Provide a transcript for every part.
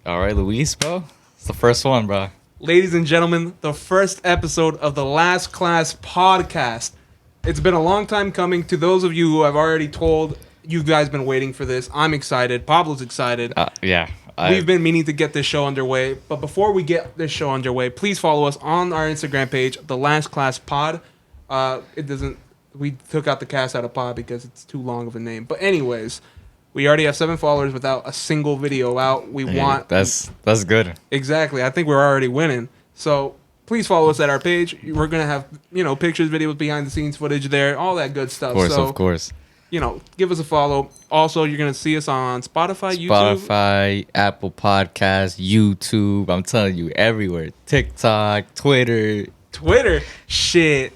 All right, Luis, bro. It's the first one, bro. Ladies and gentlemen, the first episode of the Last Class podcast. It's been a long time coming. To those of you who I've already told, you guys been waiting for this. I'm excited. Pablo's excited. We've been meaning to get this show underway. But before we get this show underway, please follow us on our Instagram page, The Last Class Pod. We took out the cast out of pod because it's too long of a name. But anyways, we already have 7 followers without a single video out. That's good. Exactly. I think we're already winning. So please follow us at our page. We're gonna have pictures, videos, behind the scenes footage there, all that good stuff. Of course. Give us a follow. Also, you're gonna see us on Spotify, YouTube, Apple Podcasts, YouTube. I'm telling you, everywhere. TikTok, Twitter. Shit.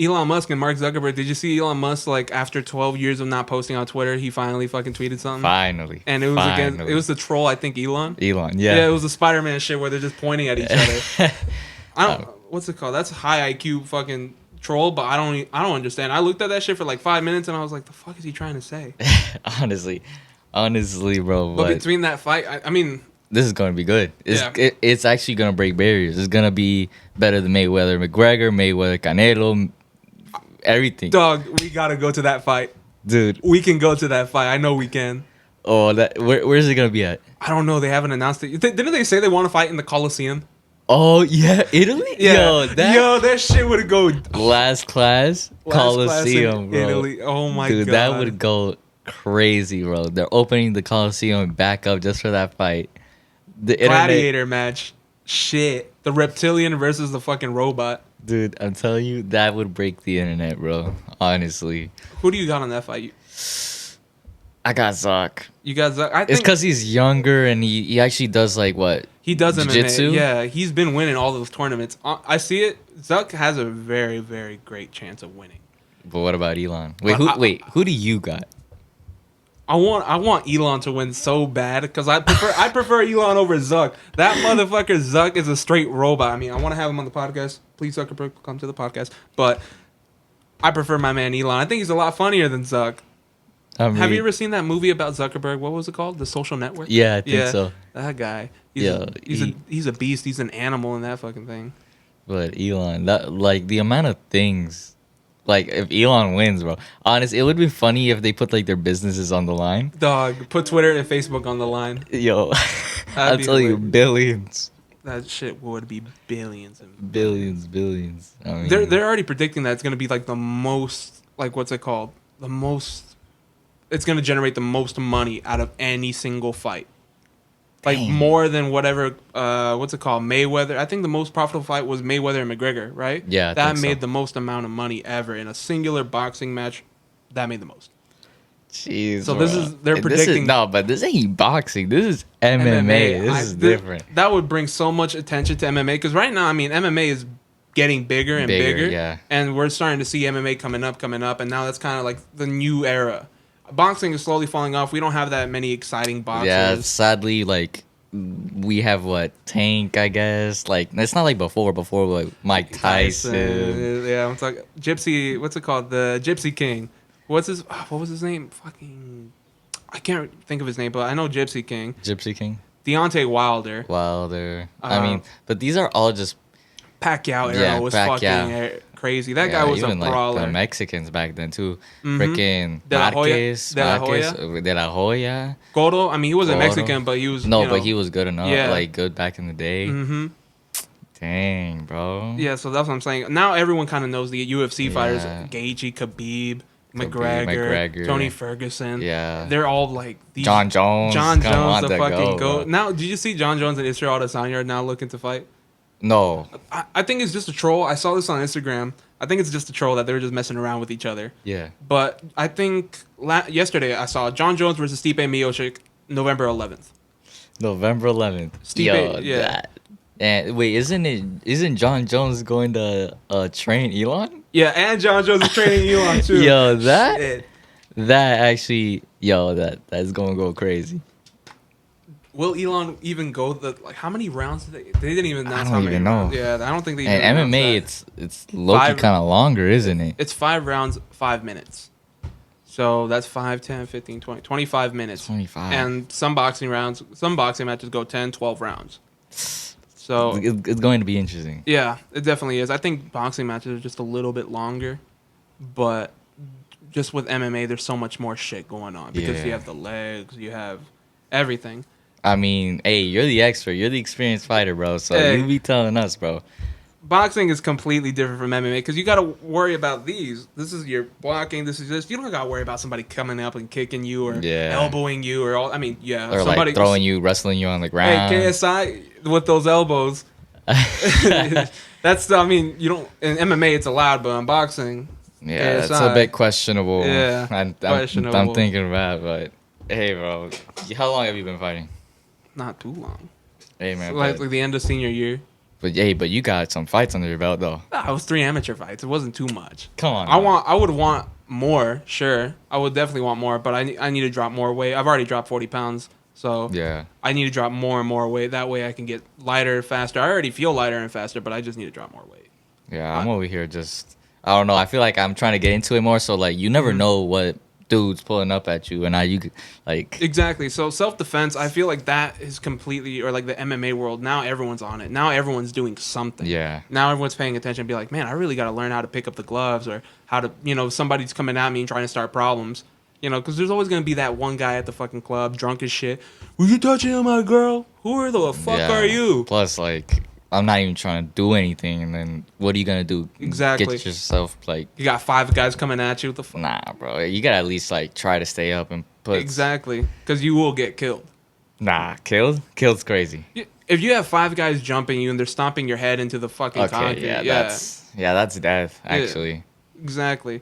Elon Musk and Mark Zuckerberg. Did you see Elon Musk, after 12 years of not posting on Twitter, he finally fucking tweeted something? Finally. And it was the troll, I think, Elon. Yeah. Yeah, it was the Spider-Man shit where they're just pointing at each other. What's it called? That's high IQ fucking troll, but I don't understand. I looked at that shit for 5 minutes and I was like, the fuck is he trying to say? Honestly, bro. But between that fight, I mean, this is going to be good. It's actually going to break barriers. It's going to be better than McGregor, Canelo, everything. Dog, we got to go to that fight. Dude. We can go to that fight. I know we can. Oh, where's it going to be at? I don't know. They haven't announced it. Didn't they say they want to fight in the Coliseum? Oh, yeah. Italy? Yeah. That shit would go. Last class Coliseum, bro. Italy. Oh, my God. Dude, that would go crazy, bro. They're opening the Coliseum back up just for that fight. The gladiator match. Shit. The reptilian versus the fucking robot. Dude, I'm telling you, that would break the internet, bro. Honestly. Who do you got on that fight? I got Zuck. You got Zuck? It's because he's younger and he actually does what? He does jiu-jitsu? MMA. Yeah, he's been winning all those tournaments. I see it. Zuck has a very, very great chance of winning. But what about Elon? Who do you got? I want Elon to win so bad because I prefer Elon over Zuck. That motherfucker Zuck is a straight robot. I mean, I want to have him on the podcast. Please, Zuckerberg, come to the podcast. But I prefer my man Elon. I think he's a lot funnier than Zuck. Have you ever seen that movie about Zuckerberg? What was it called? The Social Network? Yeah, I think so. That guy. He's a beast. He's an animal in that fucking thing. But Elon, the amount of things, if Elon wins, bro. Honest, it would be funny if they put their businesses on the line. Dog, put Twitter and Facebook on the line. Yo, I'll tell you, billions. That shit would be billions and billions. I mean, they're already predicting that it's gonna be the most what's it called? It's gonna generate the most money out of any single fight. More than whatever what's it called? Mayweather. I think the most profitable fight was Mayweather and McGregor, right? Yeah. That made the most amount of money ever in a singular boxing match. That made the most. Jeez. So they're predicting. But this ain't boxing. This is MMA. This is different. That would bring so much attention to MMA because right now, I mean, MMA is getting bigger and bigger. Yeah. And we're starting to see MMA coming up, and now that's kind of the new era. Boxing is slowly falling off. We don't have that many exciting boxers. Yeah, sadly, we have Tank, I guess. It's not like before. Before Mike Tyson. Yeah, I'm talking Gypsy. What's it called? The Gypsy King. What was his name? I can't think of his name, but I know Gypsy King. Deontay Wilder. I mean, but these are all just Pacquiao era was fucking crazy. That guy was a brawler. The Mexicans back then too. Freaking Marquez, De La Hoya. Cotto. I mean, he wasn't Mexican, but he was. But he was good enough. Yeah. Good back in the day. Mm-hmm. Dang, bro. Yeah, so that's what I'm saying. Now everyone kind of knows the UFC fighters: Gaethje, Khabib, McGregor, Tony Ferguson. Yeah, they're all these. John Jones, the fucking goat. Now, did you see John Jones and Israel Adesanya are now looking to fight? No. I think it's just a troll. I saw this on Instagram. I think it's just a troll that they were just messing around with each other. Yeah. But I think yesterday I saw John Jones versus Stipe Miocic, November 11th. November 11th. Stipe, yeah. And wait, isn't John Jones going to train Elon? Yeah, and John Jones is training Elon too. Yo, that's going to go crazy. Will Elon even go how many rounds did they didn't even announce how many. I don't even know. Rounds. Yeah, I don't think they even And MMA it's low-key kind of longer, isn't it? It's 5 rounds, 5 minutes. So that's 5, 10, 15, 20, 25 minutes. 25. And some boxing matches go 10, 12 rounds. So It's going to be interesting. yeah, it definitely is. I think boxing matches are just a little bit longer, but just with MMA, there's so much more shit going on because you have the legs, you have everything. I mean, hey, you're the expert. You're the experienced fighter, bro. So you be telling us, bro. Boxing is completely different from MMA because you got to worry about these. This is your blocking. This is this. You don't got to worry about somebody coming up and kicking you or elbowing you or all. I mean, or somebody like throwing you, wrestling you on the ground. Hey, KSI with those elbows. That's. I mean, you don't. In MMA, it's allowed, but in boxing, yeah, KSI, it's a bit questionable. Yeah, questionable. I'm thinking about it, but hey, bro, how long have you been fighting? Not too long. Hey, man, so like the end of senior year. But but you got some fights under your belt though. Nah, it was 3 amateur fights. It wasn't too much. Come on. I would want more. Sure, I would definitely want more. But I need to drop more weight. I've already dropped 40 pounds. So yeah, I need to drop more and more weight. That way I can get lighter, faster. I already feel lighter and faster, but I just need to drop more weight. Yeah, I'm over here just, I don't know. I feel like I'm trying to get into it more. So like, you never know what dude's pulling up at you, and now you like exactly. So self-defense, I feel like that is completely, or like the MMA world. Now everyone's on it. Now everyone's doing something. Yeah. Now everyone's paying attention and be like, man, I really got to learn how to pick up the gloves or how to, somebody's coming at me and trying to start problems. Because there's always going to be that one guy at the fucking club, drunk as shit. Were you touching on my girl? Who the fuck are you? Plus, like, I'm not even trying to do anything, and then what are you gonna do? Exactly. Get yourself like. You got 5 guys coming at you. What the fuck? Nah, bro. You gotta at least like try to stay up and put. Exactly, because you will get killed. Nah, killed. Killed's crazy. If you have 5 guys jumping you and they're stomping your head into the fucking concrete, that's death. Actually. Yeah, exactly.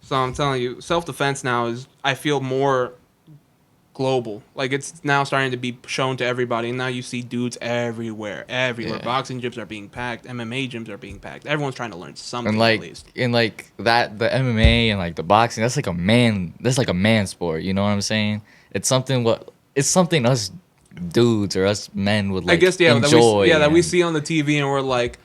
So I'm telling you, self-defense now is, I feel, more global. Like, it's now starting to be shown to everybody, and now you see dudes everywhere. Yeah. Boxing gyms are being packed. MMA gyms are being packed. Everyone's trying to learn something, and like, at least. And like that, the MMA and like the boxing, that's like a man sport. You know what I'm saying? It's something us dudes or us men would like, I guess, enjoy. That we see on the TV, and we're like,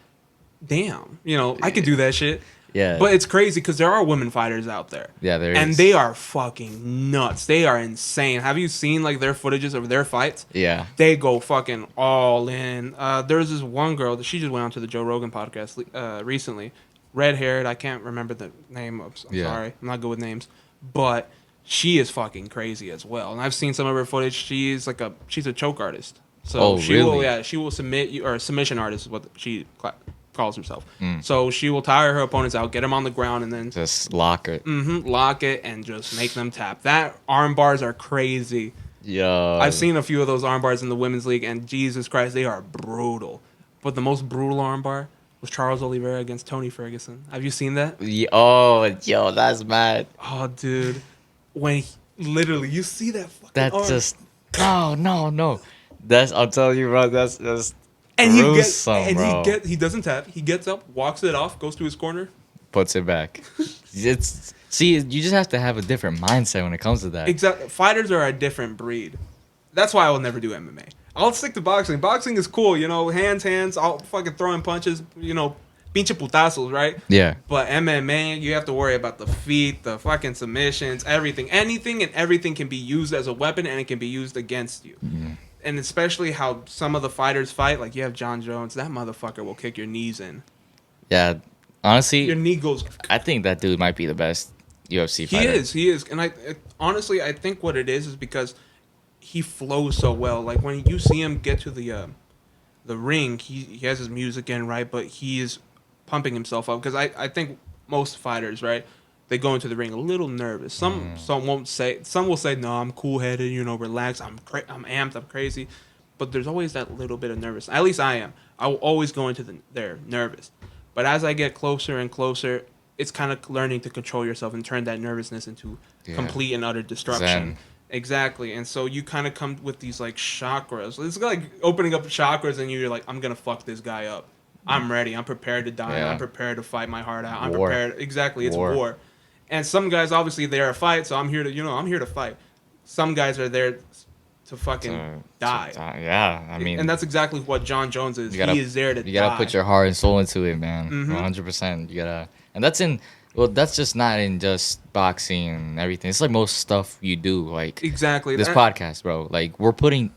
damn, I could do that shit. Yeah. But it's crazy because there are women fighters out there. Yeah, there is. And they are fucking nuts. They are insane. Have you seen like their footages of their fights? Yeah. They go fucking all in. There's this one girl that she just went on to the Joe Rogan podcast recently. Red-haired. I can't remember the name of. I'm sorry. I'm not good with names. But she is fucking crazy as well. And I've seen some of her footage. She's a choke artist. So she will submit you, or a submission artist is what she calls herself. So she will tire her opponents out, get them on the ground, and then just lock it. Lock it and just make them tap. That arm bars are crazy. Yeah. I've seen a few of those arm bars in the women's league, and Jesus Christ, they are brutal. But the most brutal arm bar was Charles Oliveira against Tony Ferguson. Have you seen that? Yo, that's mad. Oh, dude. When literally, you see that fucking That's arm. just... No. I'll tell you, bro, that's just... And he doesn't tap. He gets up, walks it off, goes to his corner, puts it back. You just have to have a different mindset when it comes to that. Exactly. Fighters are a different breed. That's why I will never do MMA. I'll stick to boxing. Boxing is cool, hands. I'll fucking throwing punches, pinche putazos, right? Yeah. But MMA, you have to worry about the feet, the fucking submissions, everything. Anything and everything can be used as a weapon, and it can be used against you. Mm. And especially how some of the fighters fight, like you have John Jones, that motherfucker will kick your knees in. Yeah, honestly, your knee goes. I think that dude might be the best UFC fighter. He is, and I think what it is because he flows so well. Like when you see him get to the ring, he has his music in, right, but he is pumping himself up because I think most fighters, right, they go into the ring a little nervous. Some will say, no, I'm cool-headed, relax. I'm amped, I'm crazy. But there's always that little bit of nervous. At least I am. I will always go into there nervous. But as I get closer and closer, it's kind of learning to control yourself and turn that nervousness into complete and utter destruction. Zen. Exactly. And so you kind of come with these like chakras. It's like opening up chakras and you're like, I'm going to fuck this guy up. I'm ready. I'm prepared to die. I'm prepared to fight my heart out. I'm prepared. Exactly. It's war. And some guys, obviously, they're a fight, so I'm here to fight. Some guys are there to fucking die. Yeah, I mean... And that's exactly what John Jones is. He is there to die. You gotta put your heart and soul into it, man. 100%. You gotta... And that's in... Well, that's just not in just boxing and everything. It's like most stuff you do, like Exactly. this podcast, bro. Like we're putting heart,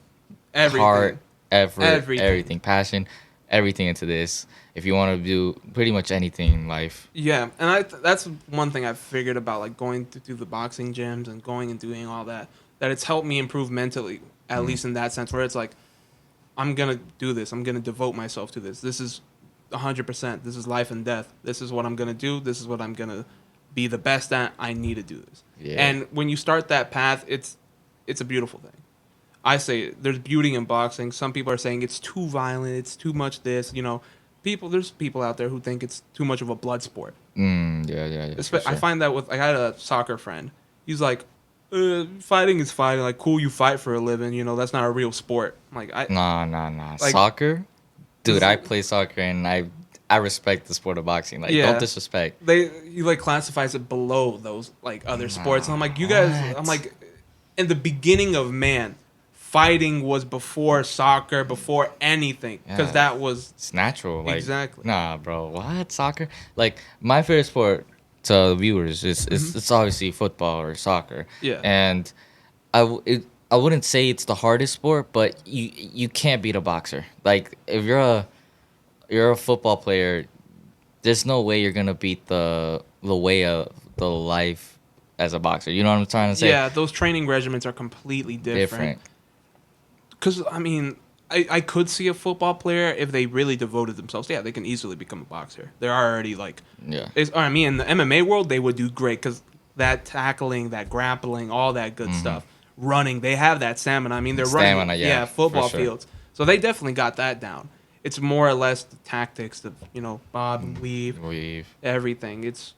Everything. effort, Everything. everything, passion, everything into this. If you want to do pretty much anything in life. Yeah, and that's one thing I've figured about like going to do the boxing gyms and going and doing all that. That it's helped me improve mentally, at least in that sense, where it's like I'm gonna do this. I'm gonna devote myself to this. This is 100%. This is life and death. This is what I'm gonna do. This is what I'm gonna be the best at. I need to do this. Yeah. And when you start that path, it's a beautiful thing. I say there's beauty in boxing. Some people are saying it's too violent. It's too much this. There's people out there who think it's too much of a blood sport. Yeah. For I sure. find that I had a soccer friend. He's like, fighting is fighting. Like, cool, you fight for a living. That's not a real sport. Like, Nah. Like, Soccer, dude. I play soccer and I respect the sport of boxing. Like, Yeah. don't disrespect. you like classifies it below those like other sports. And I'm like, you guys. What? I'm like, in the beginning of man, fighting was before soccer, before anything, because Yeah. that was It's natural. Like, Exactly. Nah, bro. What soccer? Like my favorite sport to the viewers is it's obviously football or soccer. Yeah. And I wouldn't say it's the hardest sport, but you can't beat a boxer. Like if you're a football player, there's no way you're gonna beat the way of the life as a boxer. You know what I'm trying to say? Yeah, those training regimens are completely different. Because I mean, I could see a football player if they really devoted themselves. Yeah, they can easily become a boxer. They're already like, Yeah. I mean, in the MMA world, they would do great because that tackling, that grappling, all that good stuff, running, they have that stamina. I mean, they're Stamina, running, yeah, football for sure. fields, so they definitely got that down. It's more or less the tactics of bob and weave, everything. It's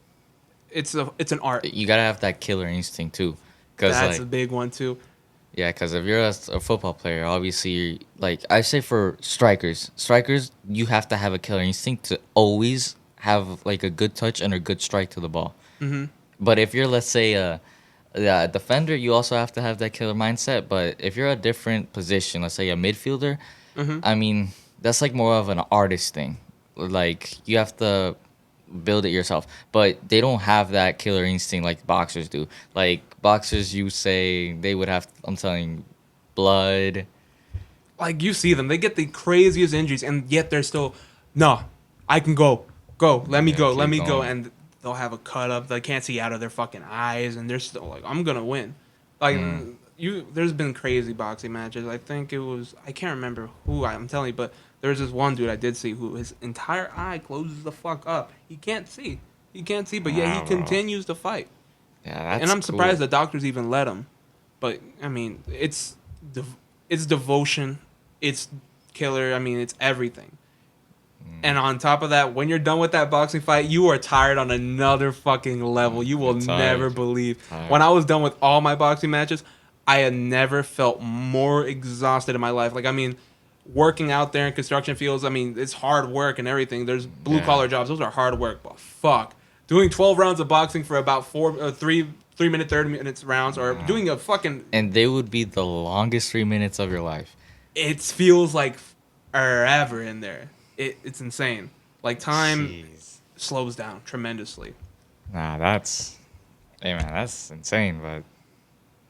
an art. You gotta have that killer instinct too, because That's like a big one too. yeah, because if you're a football player, obviously, like I say for strikers, you have to have a killer instinct to always have like a good touch and a good strike to the ball. But if you're, let's say, a defender, you also have to have that killer mindset. But if you're a different position, let's say a midfielder, I mean, that's like more of an artist thing. Like you have to build it yourself. But they don't have that killer instinct like boxers do. Like boxers, you say they would have, I'm telling you, blood. Like you see them, they get the craziest injuries, and yet they're still, no, I can go, let me Yeah, go, keep let me go, going. and they'll have a cut up. They can't see out of their fucking eyes, and they're still like, I'm gonna win. Like there's been crazy boxing matches. I think I can't remember who I'm telling you, but there's this one dude I did see who his entire eye closes the fuck up. He can't see, but yet Wow, he bro. continues to fight. Yeah, that's And I'm cool. surprised the doctors even let him. But I mean, it's devotion, it's killer. I mean, it's everything. And on top of that, when you're done with that boxing fight, you are tired on another fucking level. You will You're tired. never believe. Tired. When I was done with all my boxing matches, I had never felt more exhausted in my life. Like, I mean, working out there in construction fields, I mean, it's hard work and everything. There's blue collar jobs; those are hard work. But fuck, doing 12 rounds of boxing for about 3 minute, 30 minutes rounds, or doing a fucking, And they would be the longest 3 minutes of your life. it feels like forever in there. It's insane. Like time Jeez. slows down tremendously. Nah, that's insane. But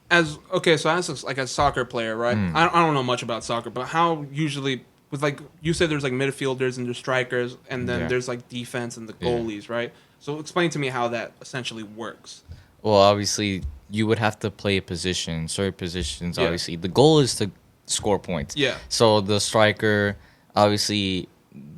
As a soccer player, right? I don't know much about soccer, but how usually with like you said, there's like midfielders and there's strikers, and then Yeah. there's like defense and the Yeah. goalies, right? So explain to me how that essentially works. well, obviously, you would have to play a position. Certain positions, Yeah. obviously, the goal is to score points. Yeah. So the striker, obviously,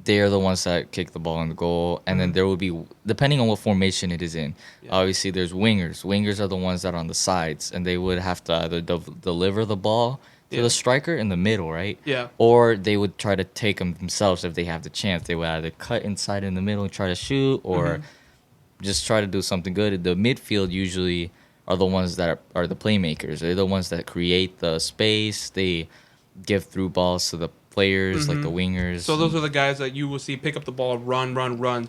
they are the ones that kick the ball in the goal, and then there will be, depending on what formation it is in. Yeah. Obviously, there's wingers. Wingers are the ones that are on the sides, and they would have to either deliver the ball to Yeah. the striker in the middle, right? Yeah. Or they would try to take them themselves if they have the chance. They would either cut inside in the middle and try to shoot, or just try to do something good. The midfield usually are the ones that are the playmakers. They're the ones that create the space. They give through balls to the players, like the wingers. So those are the guys that you will see pick up the ball, run,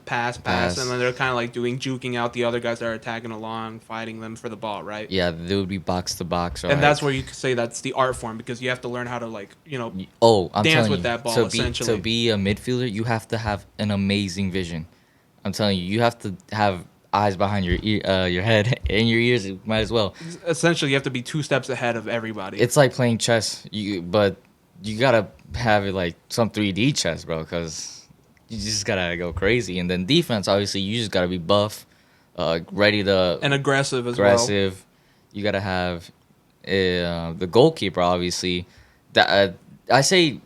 pass, Pass. and then they're kind of like juking out the other guys that are attacking along, fighting them for the ball, right? Yeah, they would be box to box. And that's where you could say that's the art form, because you have to learn how to I'm dance telling with you, that ball, to essentially. to be a midfielder, you have to have an amazing vision. I'm telling you, you have to have eyes behind your head and your ears. You might as well. Essentially, you have to be 2 steps ahead of everybody. It's like playing chess. But you gotta have it like some 3D chess, bro, because you just gotta go crazy. And then defense, obviously, you just gotta be buff, ready to and aggressive as aggressive. You gotta have the goalkeeper, obviously. That I say,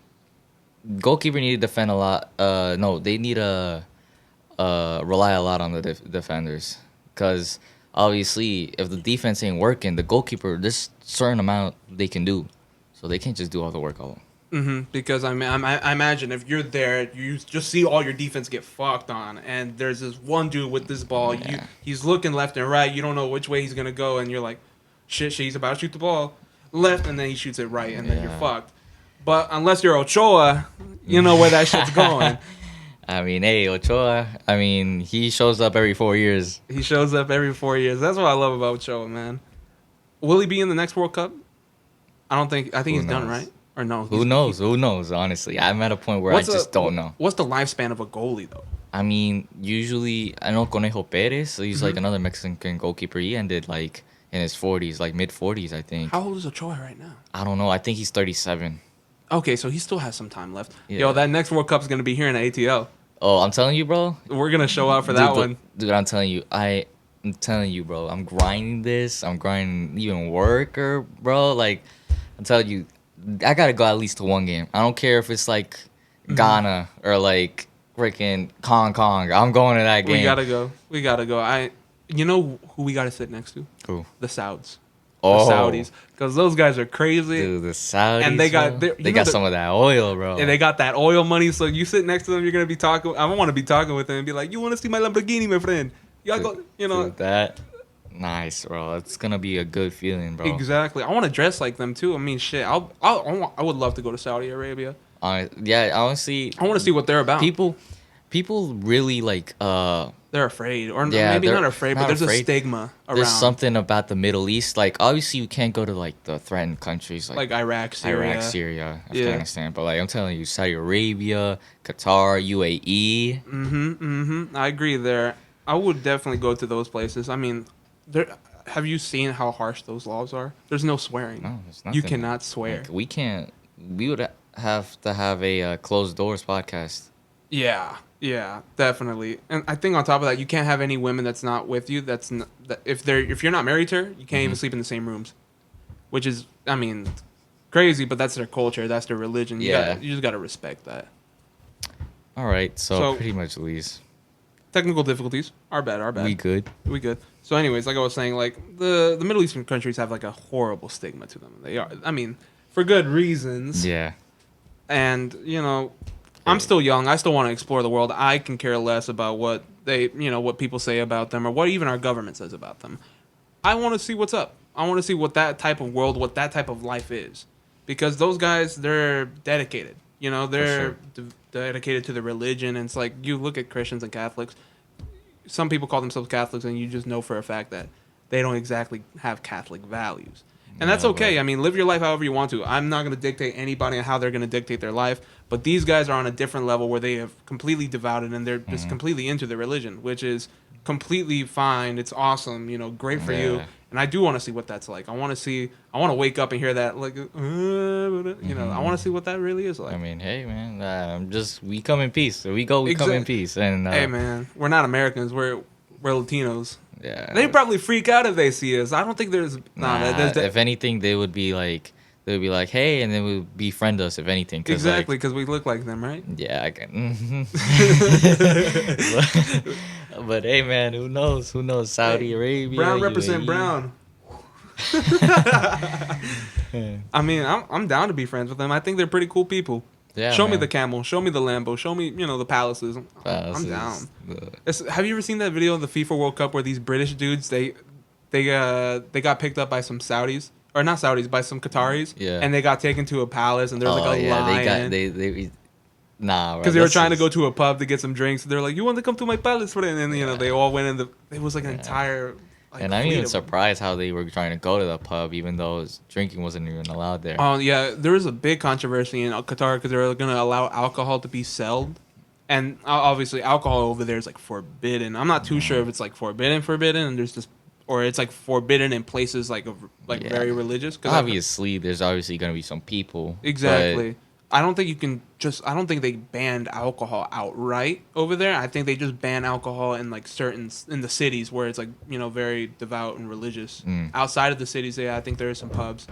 goalkeeper need to defend a lot. No, they need to rely a lot on the defenders, because obviously, if the defense ain't working, the goalkeeper, there's certain amount they can do, so they can't just do all the work alone. Because I imagine if you're there, you just see all your defense get fucked on, and there's this one dude with this ball. Yeah. He's looking left and right. You don't know which way he's gonna go, and you're like, shit, he's about to shoot the ball left, and then he shoots it right, and then you're fucked. But unless you're Ochoa, you know where that shit's going. I mean, hey, Ochoa, I mean, he shows up every 4 years. He shows up every 4 years. That's what I love about Ochoa, man. Will he be in the next World Cup? I think he's done, right? Or no? Who knows? Who knows, honestly. I'm at a point where I just don't know. What's the lifespan of a goalie, though? I mean, usually, I know Conejo Perez, so he's like another Mexican goalkeeper. He ended like in his 40s, like mid-40s, I think. How old is Ochoa right now? I don't know. I think he's 37. Okay, so he still has some time left. Yeah. Yo, that next World Cup's going to be here in the ATL. Oh, I'm telling you, bro. We're going to show out for that one. Dude, I'm telling you, bro. I'm grinding this. I'm grinding even worker, bro. Like, I'm telling you, I got to go at least to one game. I don't care if it's like Ghana or like freaking Hong Kong. I'm going to that game. We got to go. You know who we got to sit next to? Who? The Sauds. Oh. The Saudis. Because those guys are crazy. Dude, the Saudis. And they got some of that oil, bro. And they got that oil money. So you sit next to them, you're going to be talking. I want to be talking with them and be like, you want to see my Lamborghini, my friend? Y'all go, you know. Dude, that. Nice, bro. It's going to be a good feeling, bro. Exactly. I want to dress like them, too. I mean, shit. I would love to go to Saudi Arabia. Yeah, honestly. I want to see what they're about. People really like they're afraid, or maybe not afraid, but there's a stigma around. There's something about the Middle East. Like, obviously, you can't go to like the threatened countries like Iraq, Syria, Afghanistan. But like, I'm telling you, Saudi Arabia, Qatar, UAE. I agree there. I would definitely go to those places. I mean, have you seen how harsh those laws are? There's no swearing. No, there's nothing. You cannot swear. Like, we can't. We would have to have a closed doors podcast. Yeah, definitely. And I think on top of that, you can't have any women that's not with you. If you're not married to her, you can't even sleep in the same rooms. Which is, I mean, crazy, but that's their culture, that's their religion. You just gotta respect that. All right, so pretty much these technical difficulties. Our bad. We good. So, anyways, like I was saying, like the Middle Eastern countries have like a horrible stigma to them. They are, I mean, for good reasons. Yeah. And I'm still young. I still want to explore the world. I can care less about what what people say about them or what even our government says about them. I want to see what's up. I want to see what that type of world, what that type of life is. Because those guys, they're dedicated. They're dedicated to the religion. And it's like, you look at Christians and Catholics. Some people call themselves Catholics, and you just know for a fact that they don't exactly have Catholic values. And that's okay. I mean, live your life however you want to. I'm not going to dictate anybody on how they're going to dictate their life. But these guys are on a different level where they have completely devoted and they're just completely into their religion, which is completely fine. It's awesome. Great for you. And I do want to see what that's like. I want to wake up and hear that, like, I want to see what that really is like. I mean, hey, man, we come in peace. So we come in peace. And hey, man, we're not Americans. We're Latinos. Yeah. They probably freak out if they see us. I don't think there's... if anything, they would be like, hey, and they would befriend us, if anything. Exactly, because we look like them, right? Yeah, I can. But hey, man, who knows? Saudi Arabia. Brown represent UAE. Brown. I mean, I'm down to be friends with them. I think they're pretty cool people. Yeah, show me the camel. Show me the Lambo. Show me, the palaces. I'm down. Have you ever seen that video of the FIFA World Cup where these British dudes they got picked up by some Saudis? Or not Saudis, by some Qataris. Yeah. And they got taken to a palace, and there's like a lion. Because they were trying to go to a pub to get some drinks. They're like, "You want to come to my palace, friend?" And they all went in. It was like an entire. And I'm even surprised how they were trying to go to the pub, even though drinking wasn't even allowed there. Oh yeah, there was a big controversy in Qatar because they were going to allow alcohol to be sold And obviously alcohol over there is like forbidden. I'm not too sure if it's like forbidden, and there's just, or it's like forbidden in places like Yeah. very religious. Obviously, there's obviously gonna be some people. Exactly. I don't think you can just. I don't think they banned alcohol outright over there. I think they just ban alcohol in like in the cities where it's like very devout and religious. Outside of the cities, I think there are some pubs.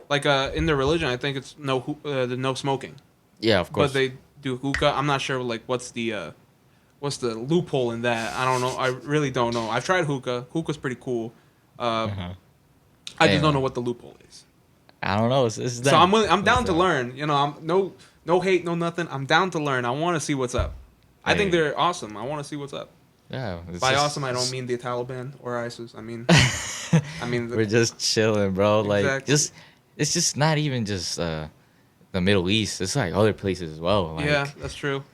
Like in their religion, I think it's no smoking. Yeah, of course. But they do hookah. I'm not sure like what's the loophole in that. I don't know. I really don't know. I've tried hookah. Hookah's pretty cool. I just don't know what the loophole is. I don't know. It's So I'm down to learn. I'm no hate, no nothing. I'm down to learn. I want to see what's up. I think they're awesome. I want to see what's up. Yeah. By awesome, I don't mean the Taliban or ISIS. I mean, we're just chilling, bro. Exactly. Like, it's just not even just the Middle East. It's like other places as well. Like, yeah, that's true.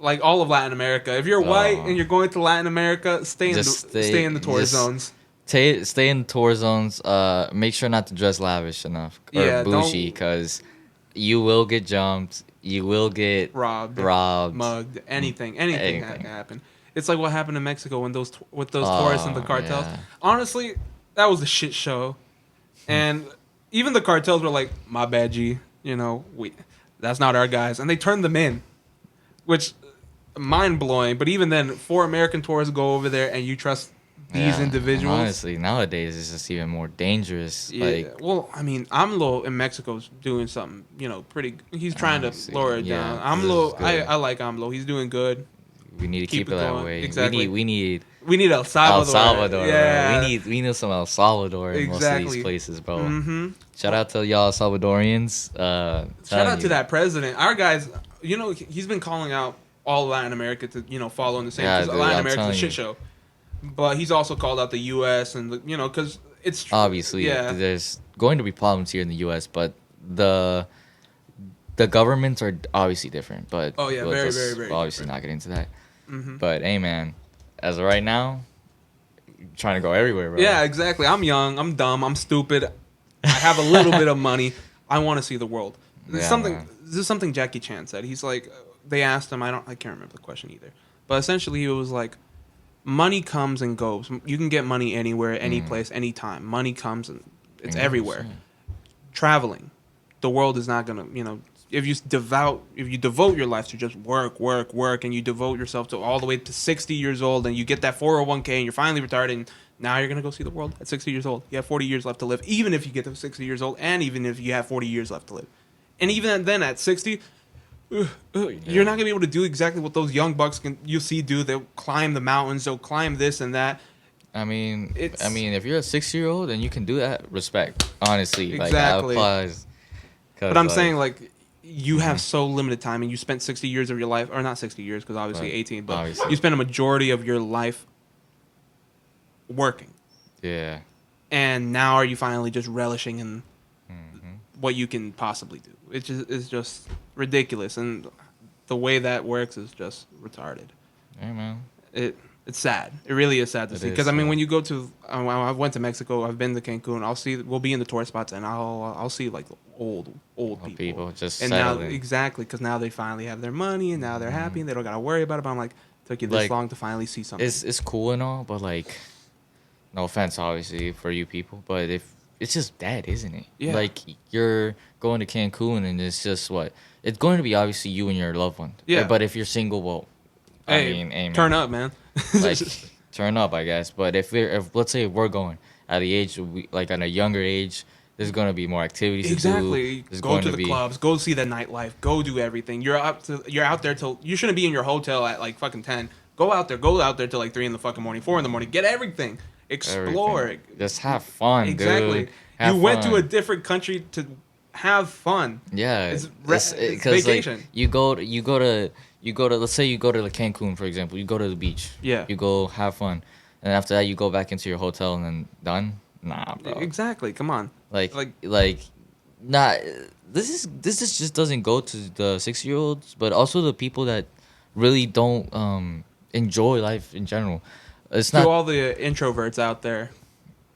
Like all of Latin America. If you're white and you're going to Latin America, stay in the tourist zones. Stay in the tour zones. Make sure not to dress lavish enough or bougie, because you will get jumped. You will get robbed, mugged, anything can happen. It's like what happened in Mexico when those tourists and the cartels. Yeah. Honestly, that was a shit show, and even the cartels were like, "My bad, G. That's not our guys," and they turned them in, which mind blowing. But even then, 4 American tourists go over there, and you trust these individuals. Honestly, nowadays it's just even more dangerous. Yeah. Like, well, I mean, AMLO in Mexico's doing something, pretty. He's trying to lower it down. AMLO, I like AMLO. He's doing good. We need to keep it that way. Exactly. We need El Salvador. El Salvador. Yeah. Bro. We need some El Salvador in most of these places, bro. Mm-hmm. Shout out to y'all Salvadorians. Shout out to that president. Our guys, he's been calling out all Latin America to follow in the same. Because Latin America's a shit show. But he's also called out the U.S. and because it's true. Obviously, there's going to be problems here in the U.S., but the governments are obviously different. But very, very, very. Obviously, different. not get into that. Mm-hmm. But hey, man, as of right now, trying to go everywhere, bro. Yeah, exactly. I'm young. I'm dumb. I'm stupid. I have a little bit of money. I want to see the world. This is something Jackie Chan said. He's like, they asked him. I can't remember the question either. But essentially, he was like, money comes and goes. You can get money anywhere, any place, anytime. Money comes and it's everywhere. Traveling, the world is not gonna. If you devote your life to just work, and you devote yourself to all the way to 60 years old, and you get that 401k, and you're finally retired, and now you're gonna go see the world at 60 years old. You have 40 years left to live, even if you get to 60 years old, and even if you have 40 years left to live, and even then at 60. You're not gonna be able to do exactly what those young bucks you see do. They'll climb the mountains. They'll climb this and that. I mean, if you're a 6-year-old and you can do that, respect. Honestly, exactly. Like, that applies. But I'm saying like you have so limited time, and you spent 60 years of your life, or not 60 years because obviously 18, but you spent a majority of your life working. Yeah. And now are you finally just relishing in what you can possibly do? It is just ridiculous, and the way that works is just retarded. Hey, man. It's sad. It really is sad to see. Because I mean, when you go to, I went to Mexico. I've been to Cancun. We'll be in the tourist spots, and I'll see like old people just and settling. now exactly because now they finally have their money, and now they're happy, and they don't gotta worry about it. But I'm like, took you this long to finally see something. It's cool and all, but like, no offense, obviously, for you people, but if it's just dead, isn't it? Yeah. Like, you're going to Cancun, and it's just it's going to be obviously you and your loved one. Yeah. But if you're single, well, hey, turn up, man. Like, turn up, I guess. But if let's say we're going at the age at a younger age, there's gonna be more activities exactly. to do. Go to the clubs. Go see the nightlife. Go do everything. You're out there till you shouldn't be in your hotel at like fucking 10. Go out there till like 3 in the fucking morning, 4 in the morning. Get everything. Explore. Everything. Just have fun, exactly. Dude. You went to a different country to have fun. Yeah, it's vacation. Like, you go to let's say you go to Cancun, for example. You go to the beach. Yeah. You go have fun, and after that you go back into your hotel and then done. Nah, bro. Exactly. Come on. Nah. This just doesn't go to the 6-year-olds, but also the people that really don't enjoy life in general. It's not all the introverts out there.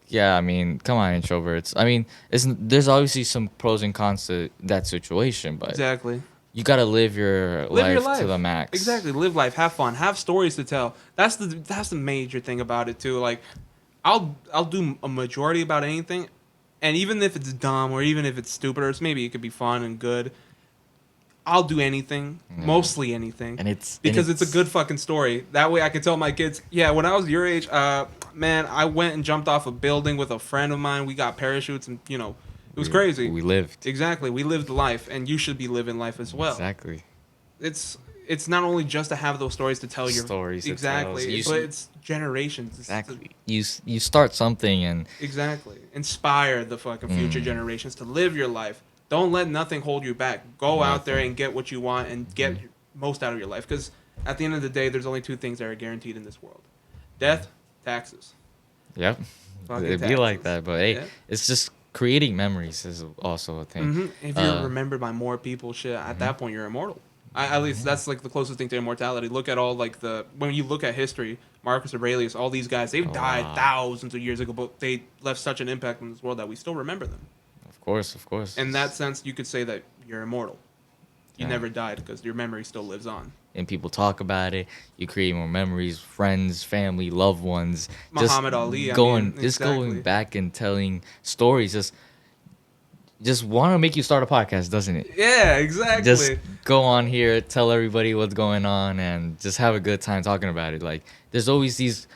Yeah, I mean, come on, introverts. I mean, there's obviously some pros and cons to that situation, but exactly. You gotta live your life to the max. Exactly. Live life. Have fun. Have stories to tell. That's the major thing about it too. Like, I'll do a majority about anything, and even if it's dumb or even if it's stupid or maybe it could be fun and good, I'll do anything, Yeah. mostly anything, And it's because it's a good fucking story. That way I can tell my kids, yeah, when I was your age, man, I went and jumped off a building with a friend of mine. We got parachutes, and it was crazy. We lived. Exactly, we lived life, and you should be living life as well. Exactly. It's not only just to have those stories to tell your Stories to exactly, tell. but it's generations. Exactly. You start something and Exactly. Inspire the fucking future generations to live your life. Don't let nothing hold you back. Go out there and get what you want and get most out of your life. Because at the end of the day, there's only two things that are guaranteed in this world: death, taxes. Yep. Fucking It'd be like taxes. that, but hey, Yeah. it's just creating memories is also a thing. If you're remembered by more people, shit, at that point you're immortal. At least that's like the closest thing to immortality. Look at all like when you look at history, Marcus Aurelius, all these guys, they've died thousands of years ago, but they left such an impact on this world that we still remember them. Of course. In that sense, you could say that you're immortal. You Yeah. never died because your memory still lives on. And people talk about it. You create more memories, friends, family, loved ones. Muhammad Ali, going exactly. back and telling stories. Just want to make you start a podcast, doesn't it? Yeah, exactly. Just go on here, tell everybody what's going on, and just have a good time talking about it. Like there's always these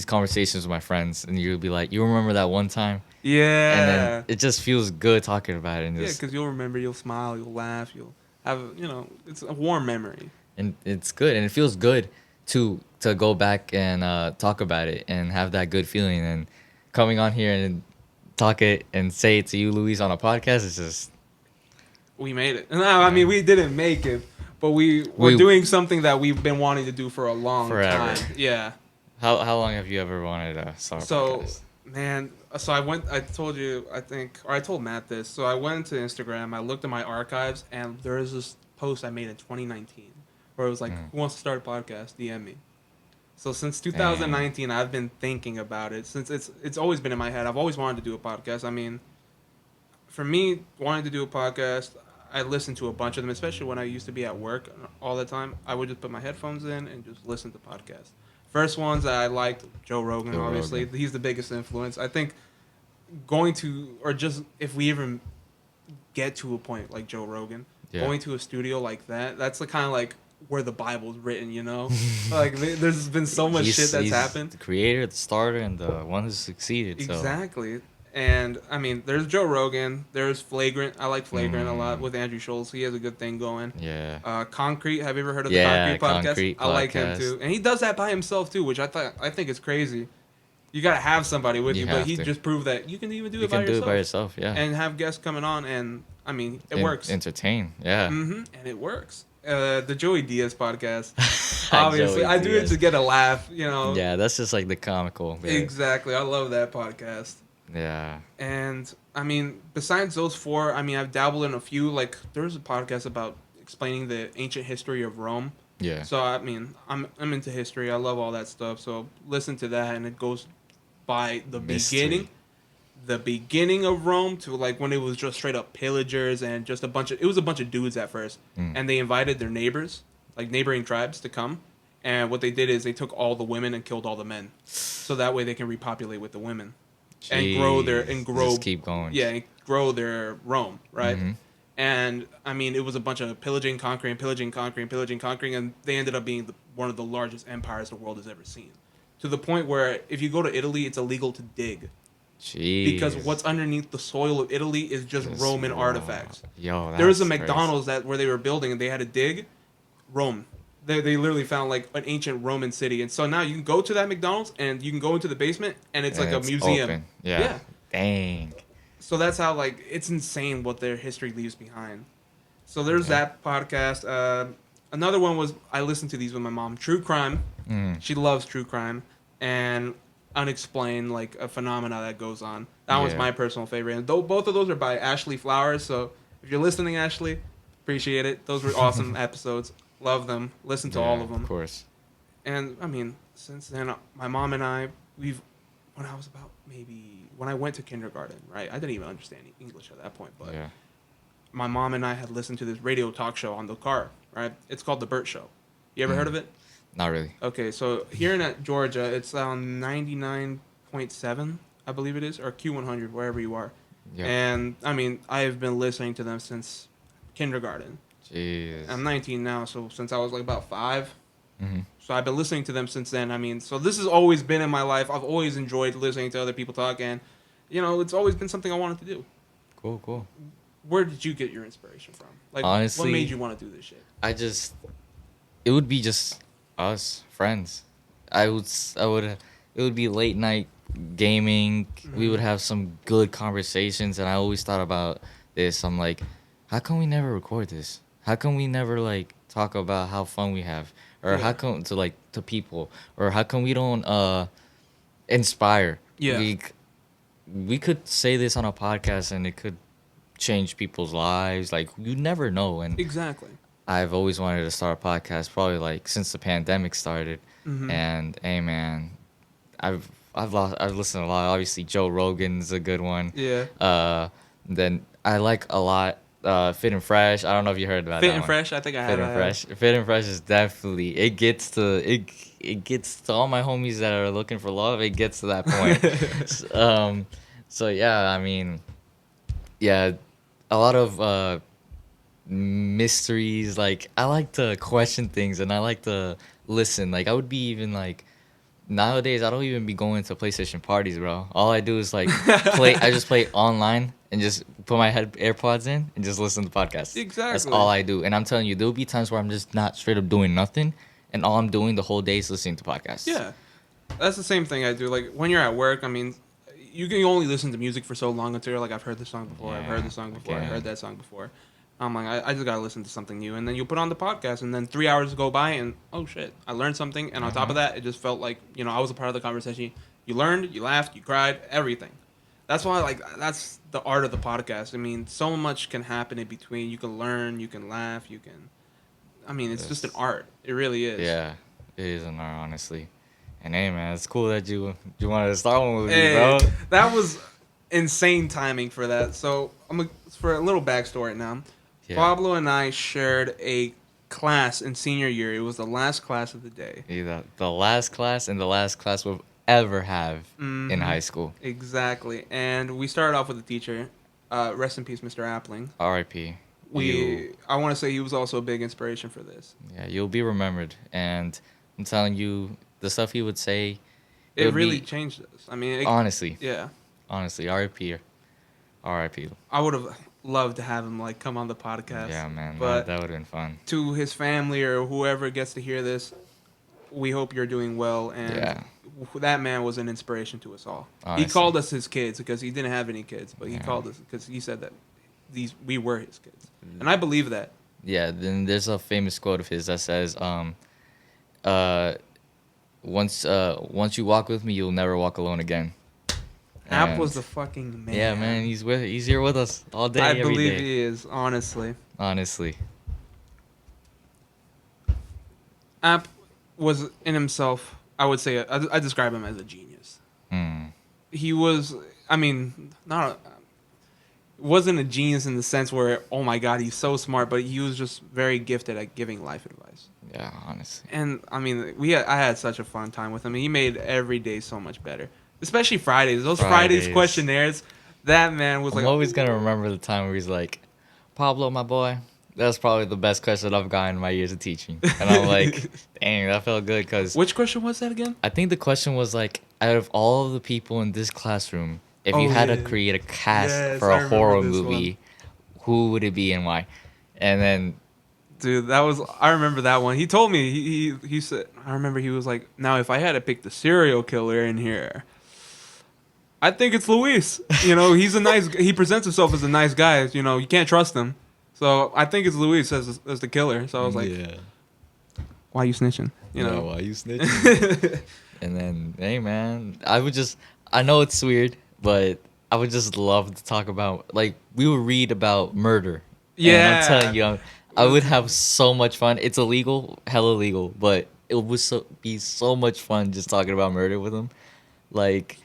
conversations with my friends, and you'll be like, "You remember that one time?" Yeah. And then it just feels good talking about it. And Yeah, just, because you'll remember, you'll smile, you'll laugh, you'll have, it's a warm memory. and it's good, and it feels good to go back and talk about it and have that good feeling. And coming on here and talk it and say it to you, Luis, on a podcast is just. We made it. No, I mean, we didn't make it, but we're doing something that we've been wanting to do for a long Forever. time. Yeah. How long have you ever wanted to start a podcast? Man, so I told you, I think, or I told Matt this. So I went to Instagram, I looked at my archives, and there is this post I made in 2019 where it was like, who wants to start a podcast? DM me. So since 2019, I've been thinking about it. Since it's always been in my head. I've always wanted to do a podcast. I mean, for me, wanting to do a podcast, I listened to a bunch of them, especially when I used to be at work all the time. I would just put my headphones in and just listen to podcasts. First ones that I liked, Joe Rogan, obviously. Rogan. He's the biggest influence. I think going to, or just if we even get to a point like Joe Rogan, going to a studio like that, that's the kind of like where the Bible's written, Like, there's been so much shit that's happened. The creator, the starter, and the one who succeeded. Exactly. And, I mean, there's Joe Rogan. There's Flagrant. I like Flagrant a lot with Andrew Schultz. He has a good thing going. Yeah. Concrete. Have you ever heard of the Concrete podcast? Concrete I like him, too. And he does that by himself, too, which I think is crazy. You got to have somebody with you, but he just proved that you can even do it by yourself. You can do it by yourself, yeah. And have guests coming on, and, I mean, it works. Entertain, yeah. And it works. The Joey Diaz podcast. Obviously, I do it to get a laugh, Yeah, that's just like the comical bit. Exactly. I love that podcast. Yeah. And I mean, besides those four, I mean, I've dabbled in a few. Like, there's a podcast about explaining the ancient history of Rome. Yeah. So I mean, I'm into history. I love all that stuff. So listen to that, and it goes by the beginning of Rome to like when it was just straight up pillagers and just a bunch of dudes at first, and they invited their neighbors, like neighboring tribes, to come. And what they did is they took all the women and killed all the men, so that way they can repopulate with the women. Jeez. and grow Just keep going. Yeah, and grow their Rome, right? And I mean, it was a bunch of pillaging, conquering, and they ended up being one of the largest empires the world has ever seen. To the point where if you go to Italy, it's illegal to dig. Jeez. Because what's underneath the soil of Italy is just Roman artifacts. Yo, there was a McDonald's where they were building and they had to dig Rome. They literally found like an ancient Roman city, and so now you can go to that McDonald's and you can go into the basement and it's like a museum. Open. Yeah. Dang. So that's how like it's insane what their history leaves behind. So there's that podcast. Another one was I listened to these with my mom. True crime. She loves true crime and unexplained like a phenomena that goes on. That one's my personal favorite. And both of those are by Ashley Flowers. So if you're listening, Ashley, appreciate it. Those were awesome episodes. Love them. Listen to all of them. Of course. And I mean, since then, my mom and I, when I went to kindergarten, right? I didn't even understand English at that point, but my mom and I had listened to this radio talk show on the car. Right? It's called The Burt Show. You ever heard of it? Not really. Okay, so here in Georgia, it's on 99.7, I believe it is, or Q100, wherever you are. Yeah. And I mean, I have been listening to them since kindergarten. Jeez. I'm 19 now, so since I was like about 5. Mm-hmm. So I've been listening to them since then. I mean, so this has always been in my life. I've always enjoyed listening to other people talk, and it's always been something I wanted to do. Cool. Where did you get your inspiration from? Like, Honestly, what made you want to do this shit? It would be just us friends. It would be late night gaming. Mm-hmm. We would have some good conversations, and I always thought about this. I'm like, how come we never record this? How come we never like talk about how fun we have, or how come to people, or how come we don't inspire? Yeah. We could say this on a podcast, and it could change people's lives. Like, you never know. And Exactly. I've always wanted to start a podcast, probably like since the pandemic started. Mm-hmm. And hey, man, I've listened a lot. Obviously, Joe Rogan's a good one. Yeah. Then I like a lot Fit and Fresh. I don't know if you heard about Fit that and one. Fresh, I think I have. Fit and Fresh. Fit and Fresh is definitely it gets to all my homies that are looking for love. It gets to that point. So yeah, I mean, yeah, a lot of mysteries. Like, I like to question things, and I like to listen. Like, I would be even like nowadays I don't even be going to PlayStation parties, bro. All I do is like play. I just play online and just put my AirPods in and just listen to podcasts. Exactly. That's all I do. And I'm telling you, there'll be times where I'm just not straight up doing nothing, and all I'm doing the whole day is listening to podcasts. Yeah, that's the same thing I do. Like, when you're at work, I mean, you can only listen to music for so long until you're like, I've heard this song before, I've heard this song before, I've heard that song before. I'm like, I just gotta listen to something new, and then you put on the podcast, and then 3 hours go by, and oh shit, I learned something, and on top of that, it just felt like I was a part of the conversation. You learned, you laughed, you cried, everything. That's why that's the art of the podcast. I mean, so much can happen in between. You can learn, you can laugh, you can. I mean, it's just an art. It really is. Yeah, it is an art, honestly. And hey, man, it's cool that you wanted to start one with Hey, me, bro. that was insane timing for that. So for a little backstory now. Yeah. Pablo and I shared a class in senior year. It was the last class of the day. Yeah, the last class and the last class we'll ever have in high school. Exactly. And we started off with a teacher. Rest in peace, Mr. Appling. R.I.P. I want to say he was also a big inspiration for this. Yeah, you'll be remembered. And I'm telling you, the stuff he would say... It really changed us. I mean... honestly. Yeah. Honestly, R.I.P. R.I.P. I would have loved to have him come on the podcast. Yeah, man, but that would have been fun. To his family or whoever gets to hear this, we hope you're doing well, and that man was an inspiration to us all. Honestly. He called us his kids because he didn't have any kids, but he called us because he said that we were his kids, and I believe that. Yeah, then there's a famous quote of his that says, once you walk with me, you'll never walk alone again. App was the fucking man. Yeah, man, he's here with us all day. I believe he is, honestly. App was in himself, I would say, I describe him as a genius. He was, I mean, wasn't a genius in the sense where, oh my god, he's so smart, but he was just very gifted at giving life advice. Yeah, honestly. And I mean, I had such a fun time with him. He made every day so much better. Especially Fridays. Those Fridays questionnaires, that man was like... I'm always going to remember the time where he's like, Pablo, my boy, that's probably the best question I've gotten in my years of teaching. And I'm like, dang, that felt good because... Which question was that again? I think the question was like, out of all of the people in this classroom, if you had to create a cast for a horror movie, who would it be and why? And then... Dude, I remember that one. He told me, he said, I remember he was like, now if I had to pick the serial killer in here... I think it's Luis. He's a nice... He presents himself as a nice guy. You can't trust him. So I think it's Luis as the killer. So I was like, why are you snitching? Why are you snitching? And then, hey, man, I know it's weird, but I would just love to talk about... Like, we would read about murder. Yeah. And I'm telling you, I would have so much fun. It's illegal, hella illegal, but it would be so much fun just talking about murder with him. Like...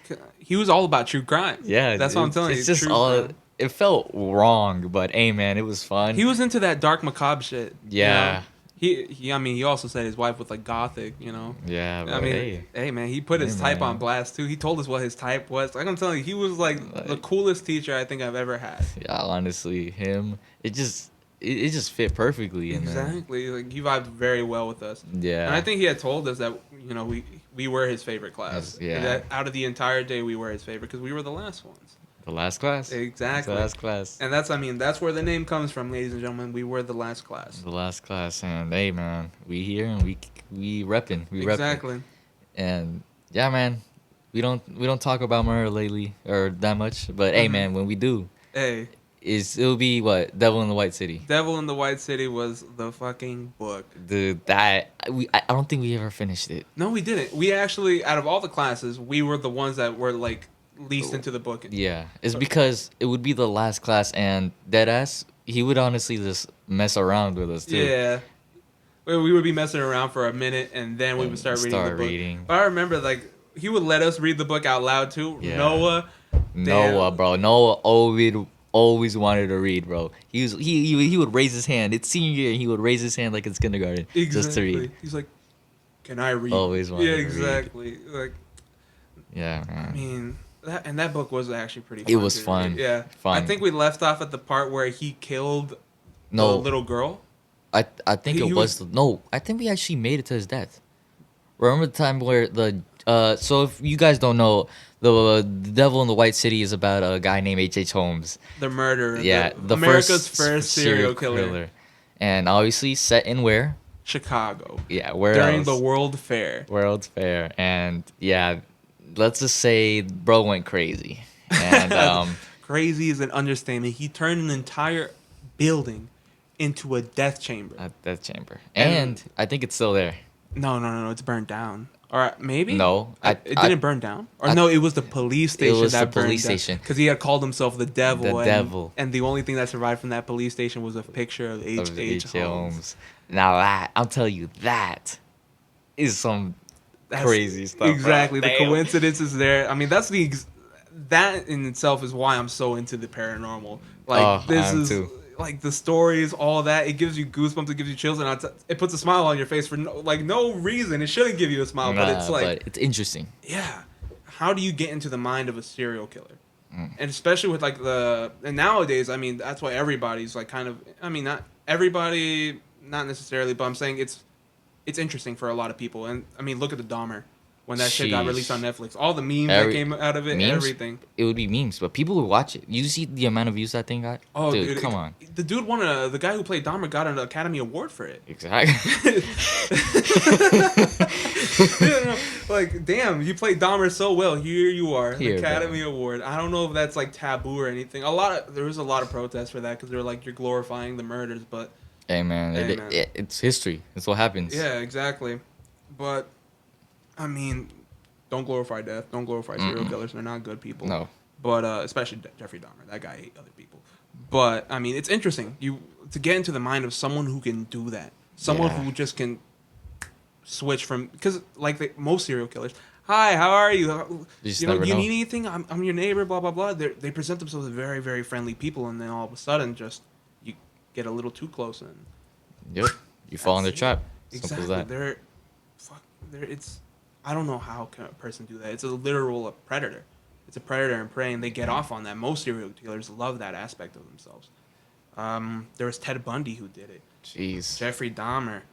He was all about true crime. Yeah, that's what I'm telling you. It's just all. it felt wrong, but hey, man, it was fun. He was into that dark macabre shit. Yeah. You know? I mean, he also said his wife was like gothic, you know. Yeah, but I mean, hey man, he put his type on blast too. He told us what his type was. Like I'm telling you, he was like the coolest teacher I think I've ever had. Yeah, honestly, it just fit perfectly. Exactly, like he vibed very well with us. Yeah, and I think he had told us that we were his favorite class. Yeah, that out of the entire day, we were his favorite because we were the last ones. The last class. Exactly. The last class. And that's where the name comes from, ladies and gentlemen. We were the last class. The last class, and hey, man, we here and we repping. Exactly. Repping. And yeah, man, we don't talk about Murder lately or that much, but hey, man, when we do, it'll be what Devil in the White City. Devil in the White City was the fucking book. Dude, I don't think we ever finished it. No, we didn't. We actually, out of all the classes, we were the ones that were like least into the book. Yeah, it's because it would be the last class, and Deadass, he would honestly just mess around with us too. Yeah, we would be messing around for a minute, and then we would start reading the book. But I remember, like, he would let us read the book out loud too. Yeah. Noah, bro. Noah always wanted to read, bro. He would raise his hand. It's senior year, he would raise his hand like it's kindergarten just to read. He's like, "Can I read?" Always wanted to read. Exactly. Like, yeah, man. I mean. That book was actually pretty fun. It was fun. Yeah. Fun. I think we left off at the part where he killed the little girl. I think I think we actually made it to his death. Remember the time where so if you guys don't know, the Devil in the White City is about a guy named H.H. Holmes. The murderer. Yeah. America's first serial killer. And obviously set in where? Chicago. Yeah, where during else? The World Fair. World's Fair. And yeah, let's just say bro went crazy. And crazy is an understatement. He turned an entire building into a death chamber. A death chamber. And I think it's still there. No. It's burned down. Or maybe? No. It didn't burn down? Or no, it was the police station that burned down. Because he had called himself the devil. And the only thing that survived from that police station was a picture of H.H. Holmes. Now I'll tell you, that is some crazy stuff. Exactly. The coincidence is there. I mean, that in itself is why I'm so into the paranormal. Like, this is too. Like the stories, all that. It gives you goosebumps. It gives you chills, and it puts a smile on your face for no reason. It shouldn't give you a smile, but it's like, but it's interesting. Yeah. How do you get into the mind of a serial killer? And especially with like and nowadays, I mean, that's why everybody's like kind of. I mean, not everybody, not necessarily, but I'm saying it's interesting for a lot of people. And I mean, look at the Dahmer. When that shit got released on Netflix, all the memes that came out of it, everything. It would be memes, but people would watch it. You see the amount of views that thing got? Oh, dude, come on. The dude the guy who played Dahmer got an Academy Award for it. Exactly. Like, damn, you played Dahmer so well. Here you are, the Academy Award. I don't know if that's like taboo or anything. There was a lot of protests for that because they're like, you're glorifying the murders, but. Hey man, it's history. It's what happens. Yeah, exactly. But. I mean, don't glorify death. Don't glorify serial killers. They're not good people. No. But especially Jeffrey Dahmer. That guy ate other people. But I mean, it's interesting to get into the mind of someone who can do that. Someone who just can switch from, because like most serial killers, hi, how are you? You need anything? I'm your neighbor. Blah blah blah. They present themselves as very very friendly people, and then all of a sudden, just you get a little too close and. Yep. You fall in their trap. Exactly. Simple as that. It's. I don't know how can a person do that. It's a literal predator. It's a predator and prey, and they get off on that. Most serial killers love that aspect of themselves. There was Ted Bundy who did it. Jeez. Jeffrey Dahmer.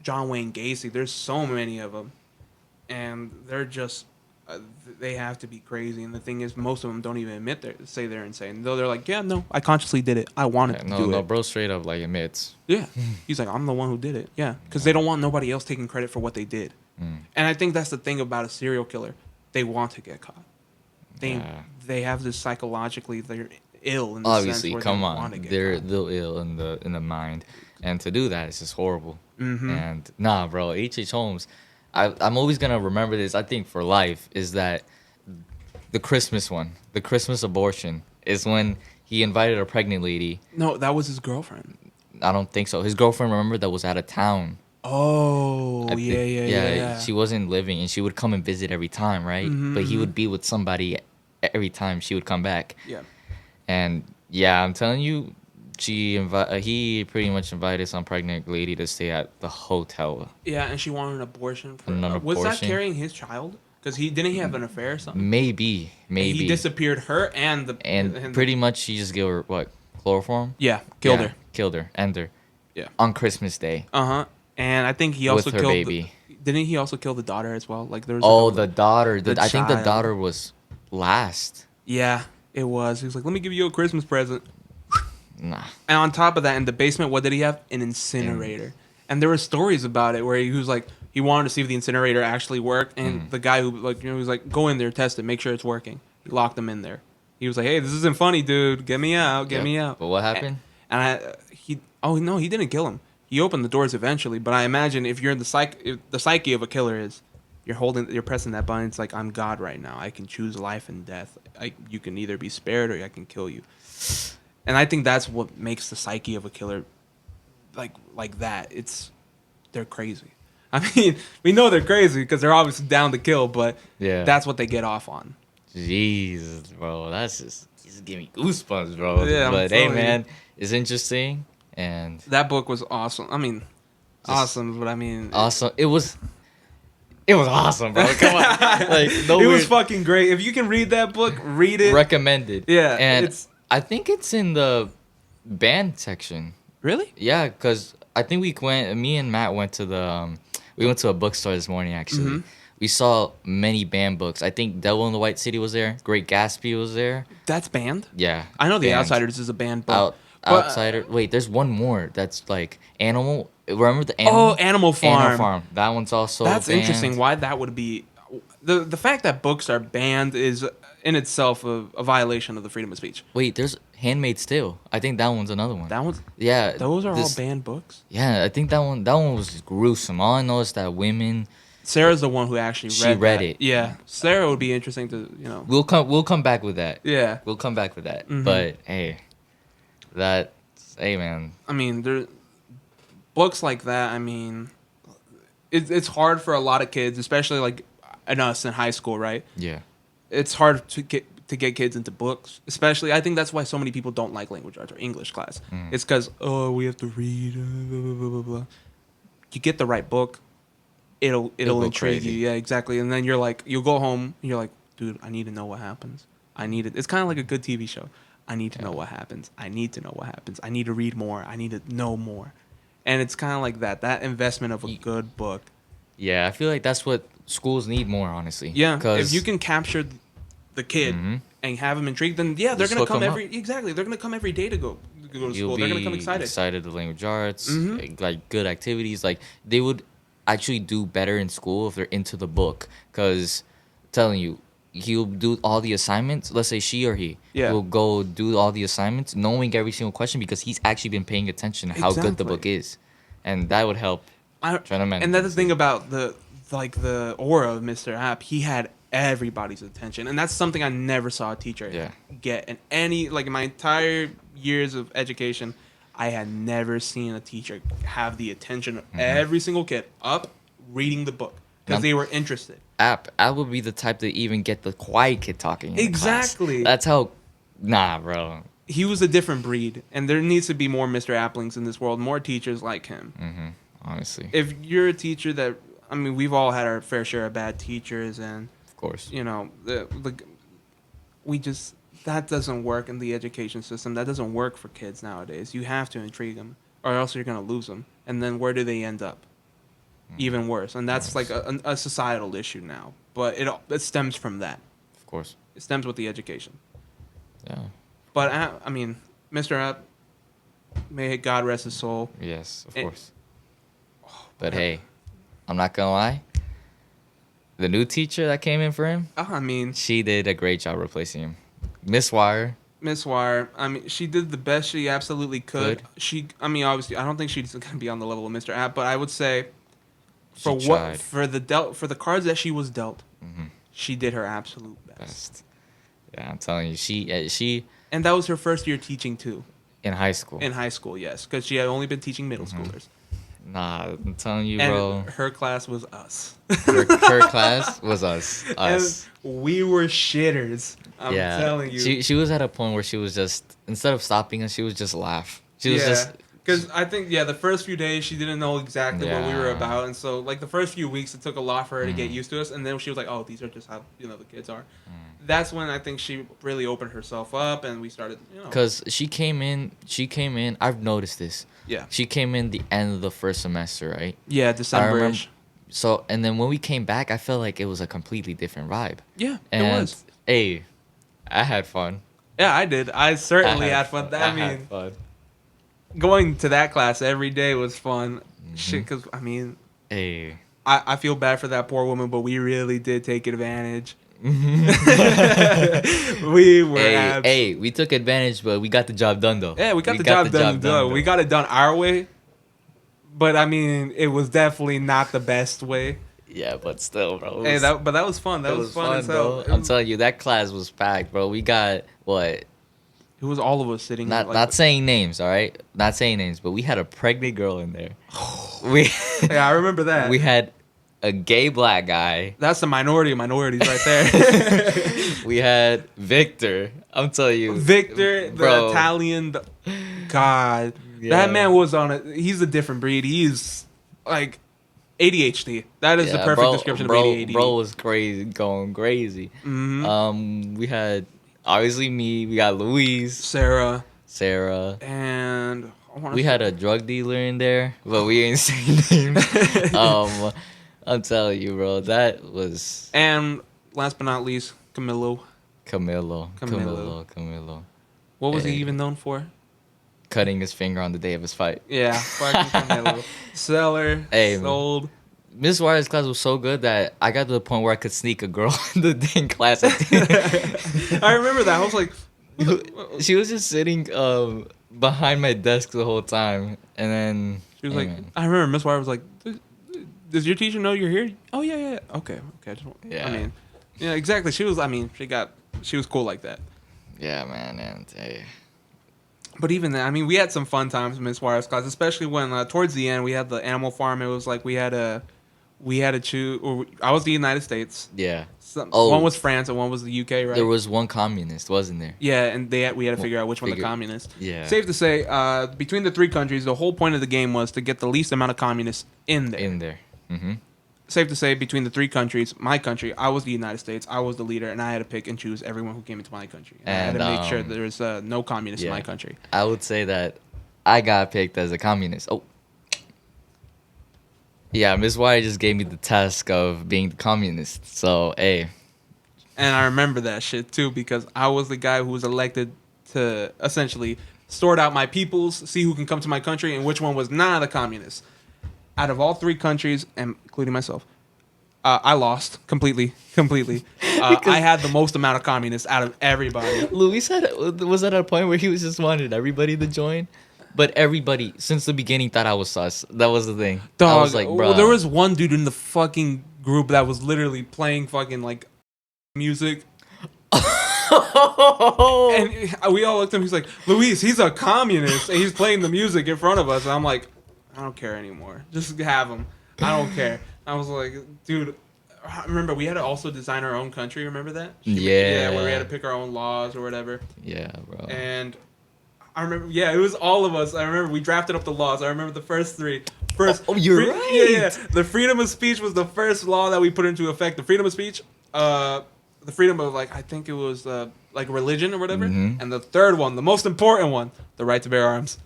John Wayne Gacy. There's so many of them. And they're just... they have to be crazy. And the thing is, most of them don't even say they're insane. Though they're like, yeah, no, I consciously did it. I wanted to do it. No, bro straight up like admits. Yeah. He's like, I'm the one who did it. Yeah. Because they don't want nobody else taking credit for what they did. And I think that's the thing about a serial killer. They want to get caught. They have this psychologically, they're ill in the obviously, sense where come they on. want to get They're caught. ill in the mind. And to do that, it's just horrible. And nah, bro, H.H. Holmes, I'm always going to remember this, I think, for life, is that the Christmas one, the Christmas abortion, is when he invited a pregnant lady. No, that was his girlfriend. I don't think so. His girlfriend, remember, that was out of town. Oh, yeah. She wasn't living, and she would come and visit every time, right? But he would be with somebody every time she would come back. Yeah. And yeah, I'm telling you, he pretty much invited some pregnant lady to stay at the hotel. Yeah, and she wanted an abortion. An Was that abortion? carrying his child? Because he have an affair or something? Maybe, And he maybe. disappeared her and the And pretty much he just gave her what, chloroform? yeah, killed her. Killed her, ended her. Yeah. On Christmas Day. And I think he With also her killed baby. didn't he also kill the daughter as well? Like there was Oh, the daughter. the I think the child. daughter was last. Yeah, it was. He was like, "Let me give you a Christmas present." Nah. And on top of that, in the basement, what did he have? An incinerator. And there were stories about it where he was like, he wanted to see if the incinerator actually worked, and the guy who was like, "Go in there, test it, make sure it's working." He locked him in there. He was like, "Hey, this isn't funny, dude. Get me out, get me out." But what happened? Oh no, he didn't kill him. He opened the doors eventually. But I imagine if you're in if the psyche of a killer is, you're pressing that button. It's like, I'm God right now. I can choose life and death. You can either be spared or I can kill you. And I think that's what makes the psyche of a killer like that. They're crazy. I mean, we know they're crazy because they're obviously down to kill, but that's what they get off on. Jesus, bro, that's just giving me goosebumps, bro. Yeah, but hey, man, it's interesting, and that book was awesome. I mean, awesome, but I mean, awesome. It was awesome, bro. Come on, like no, it was fucking great. If you can read that book, read it. Recommended. Yeah, and I think it's in the band section. Really? Yeah, because I think me and Matt went to we went to a bookstore this morning, actually. Mm-hmm. We saw many banned books. I think Devil in the White City was there. Great Gatsby was there. That's banned? Yeah. I know The Outsiders is a banned book. Outsider. Wait, there's one more that's like Animal. Remember the Animal? Oh, Animal Farm. Animal Farm. That one's also That's banned. interesting. Why that would be... The fact that books are banned is in itself a violation of the freedom of speech. Wait, there's Handmaid's Tale. I think that one's another one. That one's... Yeah. Those are all banned books? Yeah, I think that one was gruesome. All I know is that women... Sarah's the one who actually read it. Yeah. Sarah would be interesting to, We'll come back with that. Yeah. We'll come back with that. Mm-hmm. But, hey, man. I mean, there books like that, I mean, it's hard for a lot of kids, especially like in us in high school, right? Yeah. It's hard to get kids into books, especially. I think that's why so many people don't like language arts or English class. It's because we have to read. Blah, blah, blah, blah. You get the right book, it'll intrigue you. Yeah, exactly. And then you'll go home and you're like, dude, I need to know what happens. It's kind of like a good TV show. I need to know what happens. I need to know what happens. I need to read more. I need to know more. And it's kind of like that investment of a good book. Yeah, I feel like that's what schools need more, honestly. Yeah, if you can capture the kid and have him intrigued, then they're gonna come every They're gonna come every day to go to school. They're gonna come excited. The language arts, like good activities. Like they would actually do better in school if they're into the book. Because I'm telling you, he'll do all the assignments. Let's say she or he will go do all the assignments, knowing every single question because he's actually been paying attention to how good the book is, and that would help. And that's the thing about the aura of Mr. App. He had everybody's attention, and that's something I never saw a teacher get in in my entire years of education. I had never seen a teacher have the attention of every single kid up reading the book because they were interested. App would be the type to even get the quiet kid talking. Exactly. That's how. Nah, bro. He was a different breed, and there needs to be more Mr. Applings in this world, more teachers like him. Honestly, if you're a teacher we've all had our fair share of bad teachers, and of course, that doesn't work in the education system. That doesn't work for kids nowadays. You have to intrigue them, or else you're gonna lose them. And then where do they end up? Even worse. And that's like a societal issue now. But it stems from that. Of course, it stems with the education. Yeah. But Mr. App, may God rest his soul. Yes, of course. But hey, I'm not gonna lie. The new teacher that came in for him, she did a great job replacing him. Miss Wire, she did the best she absolutely could. Obviously, I don't think she's gonna be on the level of Mr. App, but I would say, for the cards that she was dealt, she did her absolute best. Yeah, I'm telling you, she. And that was her first year teaching too. In high school. In high school, yes, because she had only been teaching middle schoolers. Nah, I'm telling you, And bro. her class was us. Her class was us. And we were shitters. I'm telling you. She was at a point where she was just, instead of stopping us, she was just laugh. She was just. Because I think, the first few days she didn't know exactly what we were about. And so, like, the first few weeks, it took a lot for her to get used to us. And then she was like, oh, these are just how, the kids are. That's when I think she really opened herself up and we started, Because she came in, I've noticed this. Yeah. She came in the end of the first semester, right? Yeah, December-ish. So, and then when we came back, I felt like it was a completely different vibe. Yeah, and, it was. Hey, I had fun. Yeah, I did. I certainly had fun. I mean, going to that class every day was fun. Shit, because, I mean, hey, I feel bad for that poor woman, but we really did take advantage. We were we took advantage, but we got the job done, though. Yeah, we got the job done. We got it done our way. But, I mean, it was definitely not the best way. Yeah, but still, bro. But that was fun. That was fun as hell. I'm telling you, that class was packed, bro. We got, what? It was all of us sitting. Not saying names, all right? Not saying names, but we had a pregnant girl in there. Yeah, I remember that. We had a gay black guy. That's the minority of minorities right there. We had Victor. I'm telling you. Victor, the Italian. God. Yeah. That man was on it. He's a different breed. He's like ADHD. That is the perfect description of ADHD. Bro was crazy, going crazy. Mm-hmm. We had obviously me. We got Louise, Sarah, and we had a drug dealer in there, but we ain't saying names. I'm telling you, bro, that was. And last but not least, Camilo. What was he even known for? Cutting his finger on the day of his fight. Yeah, fucking Camilo. Seller, sold. Miss Wire's class was so good that I got to the point where I could sneak a girl in the dang class. I remember that. I was like... She was just sitting behind my desk the whole time. And then... She was like... I remember Miss Wire was like, does your teacher know you're here? Oh, yeah. Okay. I mean... Yeah, exactly. She was... I mean, she was cool like that. Yeah, man. And hey... But even then, I mean, we had some fun times in Miss Wire's class, especially when towards the end we had the animal farm. It was like we had to choose. Or I was the United States. Yeah. One was France and one was the UK, right? There was one communist, wasn't there? Yeah, and we had to figure out which one the communist. Yeah. Safe to say, between the three countries, the whole point of the game was to get the least amount of communists in there. Mm-hmm. Safe to say, between the three countries, my country, I was the United States, I was the leader, and I had to pick and choose everyone who came into my country. And I had to make sure there was no communists in my country. I would say that I got picked as a communist. Oh. Yeah, Ms. Wire just gave me the task of being the communist. So, hey. And I remember that shit, too, because I was the guy who was elected to essentially sort out my peoples, see who can come to my country, and which one was not a communist. Out of all three countries, and including myself, I lost completely. I had the most amount of communists out of everybody. Luis was at a point where he was just wanted everybody to join, but everybody since the beginning thought I was sus. That was the thing. Dog, I was like, bro. There was one dude in the fucking group that was literally playing fucking like music. And we all looked at him. He's like, Luis, he's a communist, and he's playing the music in front of us. And I'm like, I don't care anymore. Just have him. I don't care. I was like, dude, remember, we had to also design our own country. Remember that? Yeah, where we had to pick our own laws or whatever. Yeah, bro. And I remember, it was all of us. I remember we drafted up the laws. I remember the first three. You're right. Yeah. The freedom of speech was the first law that we put into effect. The freedom of speech, the freedom of, like, I think it was, like, religion or whatever. Mm-hmm. And the third one, the most important one, the right to bear arms.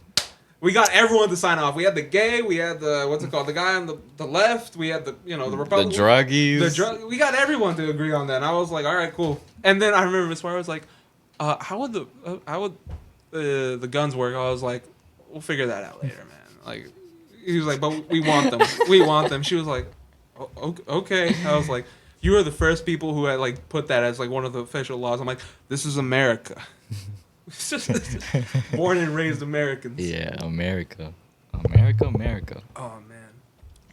We got everyone to sign off. We had the gay. We had the the guy on the left. We had the Republican. The druggies. We got everyone to agree on that. And I was like, all right, cool. And then I remember Miss Wire was like, how would the guns work? I was like, we'll figure that out later, man. Like, he was like, but we want them. We want them. She was like, okay. I was like, you are the first people who had like put that as like one of the official laws. I'm like, this is America. It's just born and raised Americans. Yeah, America. Oh man,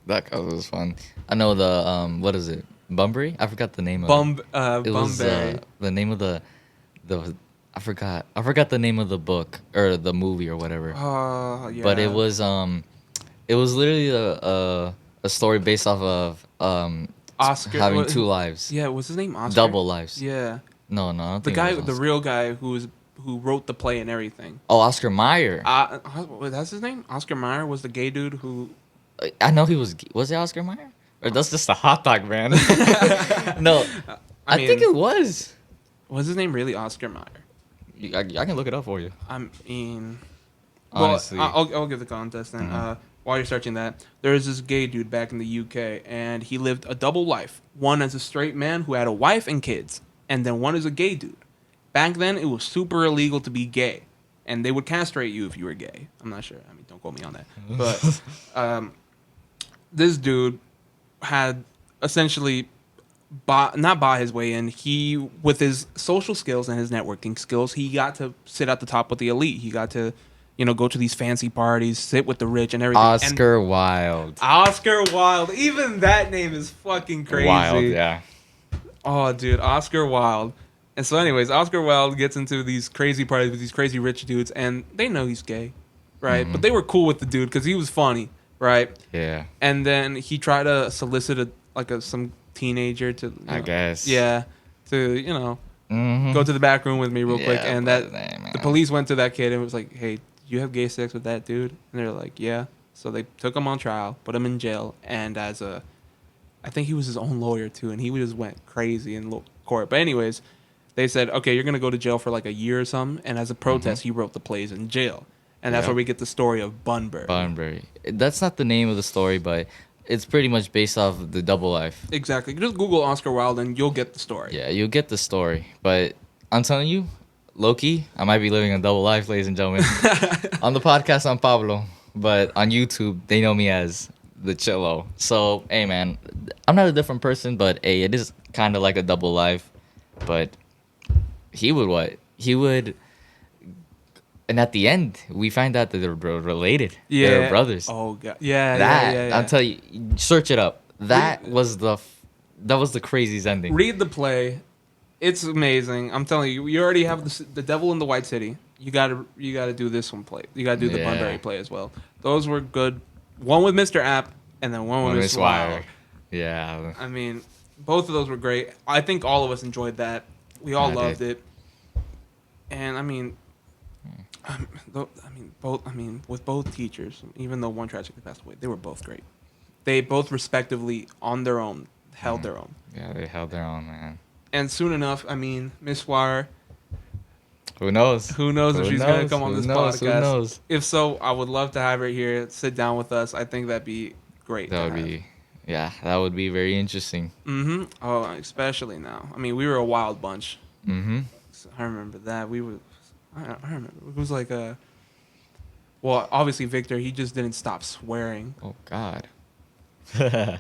that was fun. I know the what is it? Bunbury? I forgot the name of it. It was the name of the I forgot the name of the book or the movie or whatever. Yeah. But it was It was literally a story based off of Oscar having two lives, Yeah, was his name Oscar? double lives. Yeah, No, no, I don't the think it guy, was the Oscar. real guy who wrote the play and everything. Oh, Oscar Mayer. That's his name. Oscar Mayer was the gay dude who. I know he was. Was it Oscar Mayer? Or that's just a hot dog man? No, I think it was. Was his name really Oscar Mayer? I can look it up for you. I mean, Honestly. well, I'll give the context then. While you're searching that, there is this gay dude back in the UK, and he lived a double life. One as a straight man who had a wife and kids, and then one as a gay dude. Back then, it was super illegal to be gay, and they would castrate you if you were gay. I'm not sure. I mean, don't quote me on that. But this dude had essentially not bought his way in. He, with his social skills and his networking skills, he got to sit at the top with the elite. He got to, go to these fancy parties, sit with the rich and everything. Oscar Wilde. Oscar Wilde. Even that name is fucking crazy. Wild, yeah. Oh, dude, Oscar Wilde. And so, anyways, Oscar Wilde gets into these crazy parties with these crazy rich dudes, and they know he's gay, right? Mm-hmm. But they were cool with the dude because he was funny, right? Yeah. And then he tried to solicit some teenager to, I guess. yeah, to go to the back room with me real quick, and the police went to that kid and was like, "Hey, you have gay sex with that dude?" And they're like, "Yeah." So they took him on trial, put him in jail, and I think he was his own lawyer too, and he just went crazy in court. But anyways, they said, "Okay, you're gonna go to jail for like a year or something," and as a protest, he wrote the plays in jail, and that's where we get the story of Bunbury. Bunbury. That's not the name of the story, but it's pretty much based off of the double life. Exactly. Just Google Oscar Wilde and you'll get the story. Yeah, you'll get the story. But I'm telling you, low-key, I might be living a double life, ladies and gentlemen. On the podcast, I'm Pablo. But on YouTube, they know me as the Chillo. So, hey, man, I'm not a different person, but, hey, it is kind of like a double life. But he would what? He would... And at the end, we find out that they're related. Yeah. They're brothers. Oh, God. Yeah, that, yeah. I'll tell you, search it up. That was the craziest ending. Read the play. It's amazing. I'm telling you, you already have the Devil in the White City. You gotta do this one play. You gotta do the Bunbury play as well. Those were good. One with Mr. App, and then one with Miss Wire. Yeah. I mean, both of those were great. I think all of us enjoyed that. We all loved it. And I mean, with both teachers, even though one tragically passed away, they were both great. They both respectively, on their own, held their own. Yeah, they held their own, man. And soon enough, I mean, Miss Wire. Who knows? Who knows if she's going to come on this podcast? Who knows? If so, I would love to have her here, sit down with us. I think that'd be great. That would be very interesting. Mm-hmm. Oh, especially now. I mean, we were a wild bunch. Mm-hmm. So I remember that. I remember. It was like well, obviously Victor, he just didn't stop swearing. Oh, God. I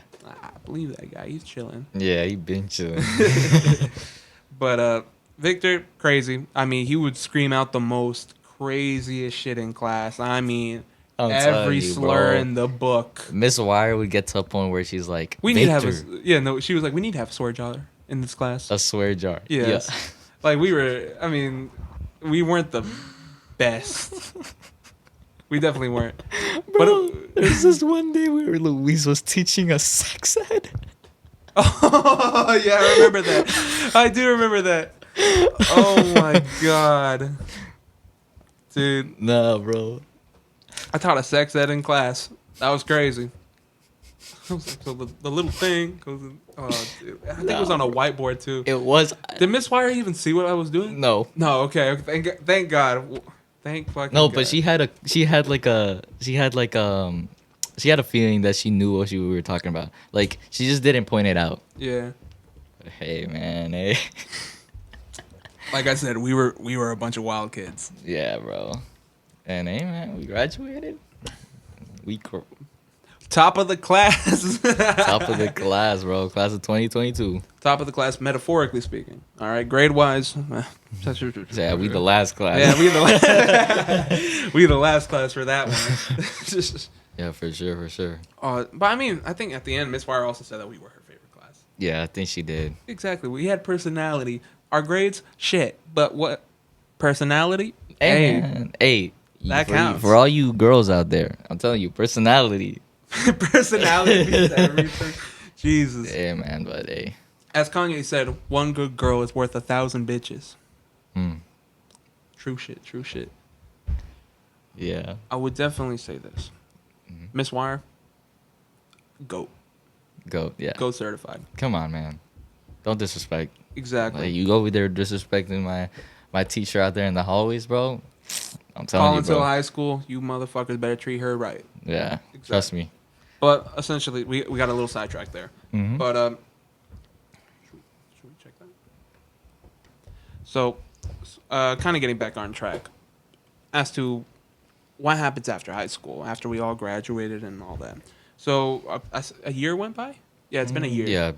believe that guy. He's chilling. Yeah, he been chilling. But Victor, crazy. I mean, he would scream out the most craziest shit in class. I mean, every slur in the book. Miss Wire would get to a point where she's like, "We need to have she was like, "We need to have a swear jar in this class." A swear jar. Yes. Yeah. Like we weren't the best. We definitely weren't. Bro, there's this one day where Louise was teaching us sex ed. Oh, yeah, I remember that. I do remember that. Oh, my God. Dude. Nah, bro. I taught a sex ed in class. That was crazy. I was like, so the little thing goes in. Oh, dude. I think it was on a whiteboard, too. It was. Did Miss Wire even see what I was doing? No. No, okay. Thank God. Thank fucking No, God. but she had a feeling that she knew what we were talking about. Like, she just didn't point it out. Yeah. Hey, man, hey. Like I said, we were a bunch of wild kids. Yeah, bro. And hey, man, we graduated. Top of the class. Top of the class, bro. Class of 2022. Top of the class, metaphorically speaking. All right, grade wise. Yeah, we the last class. Yeah, we the last class for that one. Yeah, for sure. But I mean, I think at the end, Miss Wire also said that we were her favorite class. Yeah, I think she did. Exactly. We had personality. Our grades, shit. But what? Personality? Hey, man. Hey, That counts. For all you girls out there, I'm telling you, personality. Personality beats everything. Jesus. Yeah, man, but hey. As Kanye said, one good girl is worth 1,000 bitches. True shit, true shit. Yeah. I would definitely say this. Miss Wire, GOAT. GOAT, yeah. GOAT certified. Come on, man. Don't disrespect. Exactly. Like, you go over there disrespecting my teacher out there in the hallways, bro. I'm telling you, bro. Until high school, you motherfuckers better treat her right. Yeah, Exactly. trust me. But essentially, we got a little sidetracked there. But should we check that? So, kind of getting back on track as to what happens after high school, after we all graduated and all that. So a year went by. Yeah, it's been a year.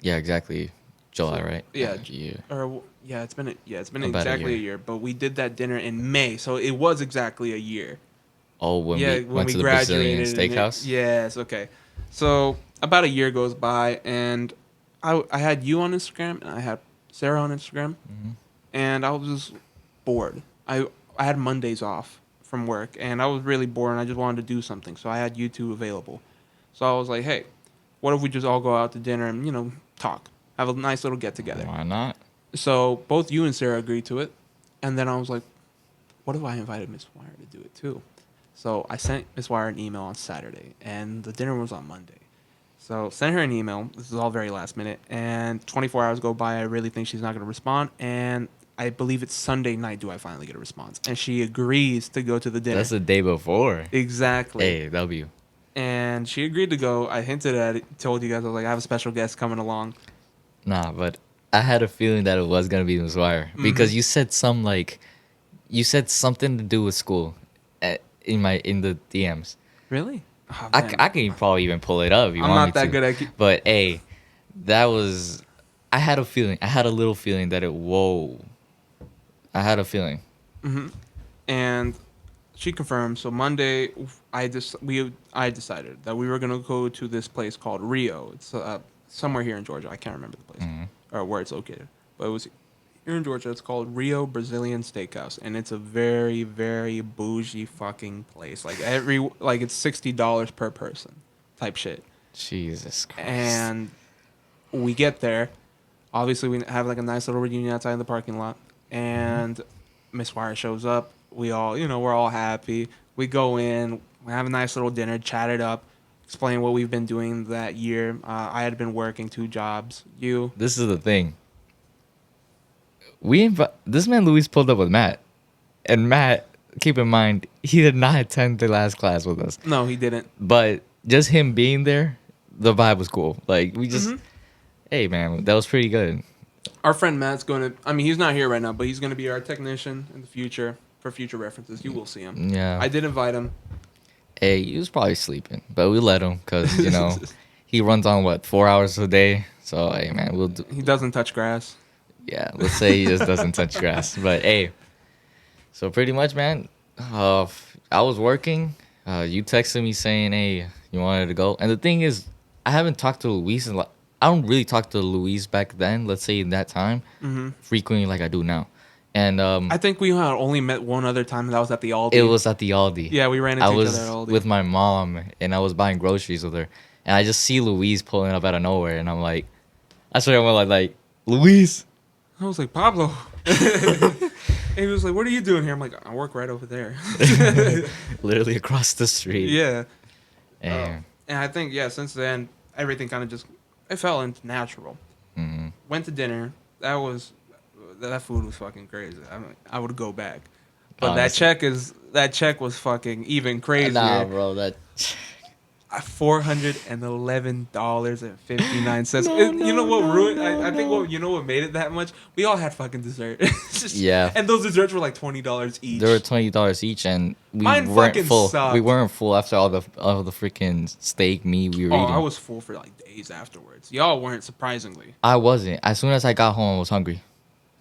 Yeah, exactly. July, right? Yeah, it's been About exactly a year. But we did that dinner in May, so it was exactly a year. Oh, when we went to the Brazilian steakhouse? Yes, okay. So about a year goes by, and I had you on Instagram, and I had Sarah on Instagram, and I was just bored. I had Mondays off from work, and I was really bored, and I just wanted to do something, so I had you two available. So I was like, hey, what if we just all go out to dinner and, talk, have a nice little get-together? Why not? So both you and Sarah agreed to it, and then I was like, what if I invited Miss Wire to do it too? So I sent Miss Wire an email on Saturday, and the dinner was on Monday. So sent her an email. This is all very last minute, and 24 hours go by. I really think she's not going to respond, and I believe it's Sunday night do I finally get a response. And she agrees to go to the dinner. That's the day before. Exactly. Hey, W. And she agreed to go. I hinted at it, told you guys, I was like, I have a special guest coming along. Nah, but I had a feeling that it was going to be Miss Wire. Because you said something to do with school in the DMs. Really? Oh, I can probably even pull it up if you I'm want me not that to. good at But, hey, that was... I had a feeling. I had a little feeling that I had a feeling. And she confirmed. So Monday, I decided that we were gonna go to this place called Rio. It's somewhere here in Georgia. I can't remember the place or where it's located, but it was here in Georgia. It's called Rio Brazilian Steakhouse, and it's a very, very bougie fucking place. Like it's $60 per person, type shit. Jesus Christ. And we get there. Obviously, we have like a nice little reunion outside in the parking lot, and Miss Wire shows up. We all, we're all happy. We go in, we have a nice little dinner, chat it up, explain what we've been doing that year. I had been working 2 jobs. You? This is the thing. This man Luis pulled up with Matt, and Matt, keep in mind, he did not attend the last class with us. No, he didn't. But just him being there, the vibe was cool. Like, we just, hey man, that was pretty good. Our friend Matt's he's not here right now, but he's gonna be our technician in the future for future references. You will see him. Yeah. I did invite him. Hey, he was probably sleeping, but we let him because, he runs on, 4 hours a day? So, hey, man, we'll do. He doesn't touch grass. Yeah, let's say he just doesn't touch grass. But, hey, so pretty much, man, I was working. You texted me saying, hey, you wanted to go. And the thing is, I haven't talked to Luis. I don't really talk to Luis back then, let's say in that time, frequently like I do now. And I think we had only met one other time, and that was at the Aldi. It was at the Aldi. Yeah, we ran into each other at Aldi. With my mom, and I was buying groceries with her. And I just see Luis pulling up out of nowhere, and I'm like, I swear I'm like, Luis. I was like, Pablo. And he was like, what are you doing here? I'm like, I work right over there. Literally across the street. Yeah. And I think, since then, everything kind of it fell into natural. Went to dinner. That food was fucking crazy. I would go back. But honestly, that check was fucking even crazier. Nah, bro, that $411.59. You know what ruined? I think what made it that much? We all had fucking dessert. Yeah. And those desserts were like $20 each. They were $20 each, and Mine weren't fucking full. sucked. We weren't full after all the freaking steak meat we were eating. I was full for like days afterwards. Y'all weren't, surprisingly. I wasn't. As soon as I got home, I was hungry.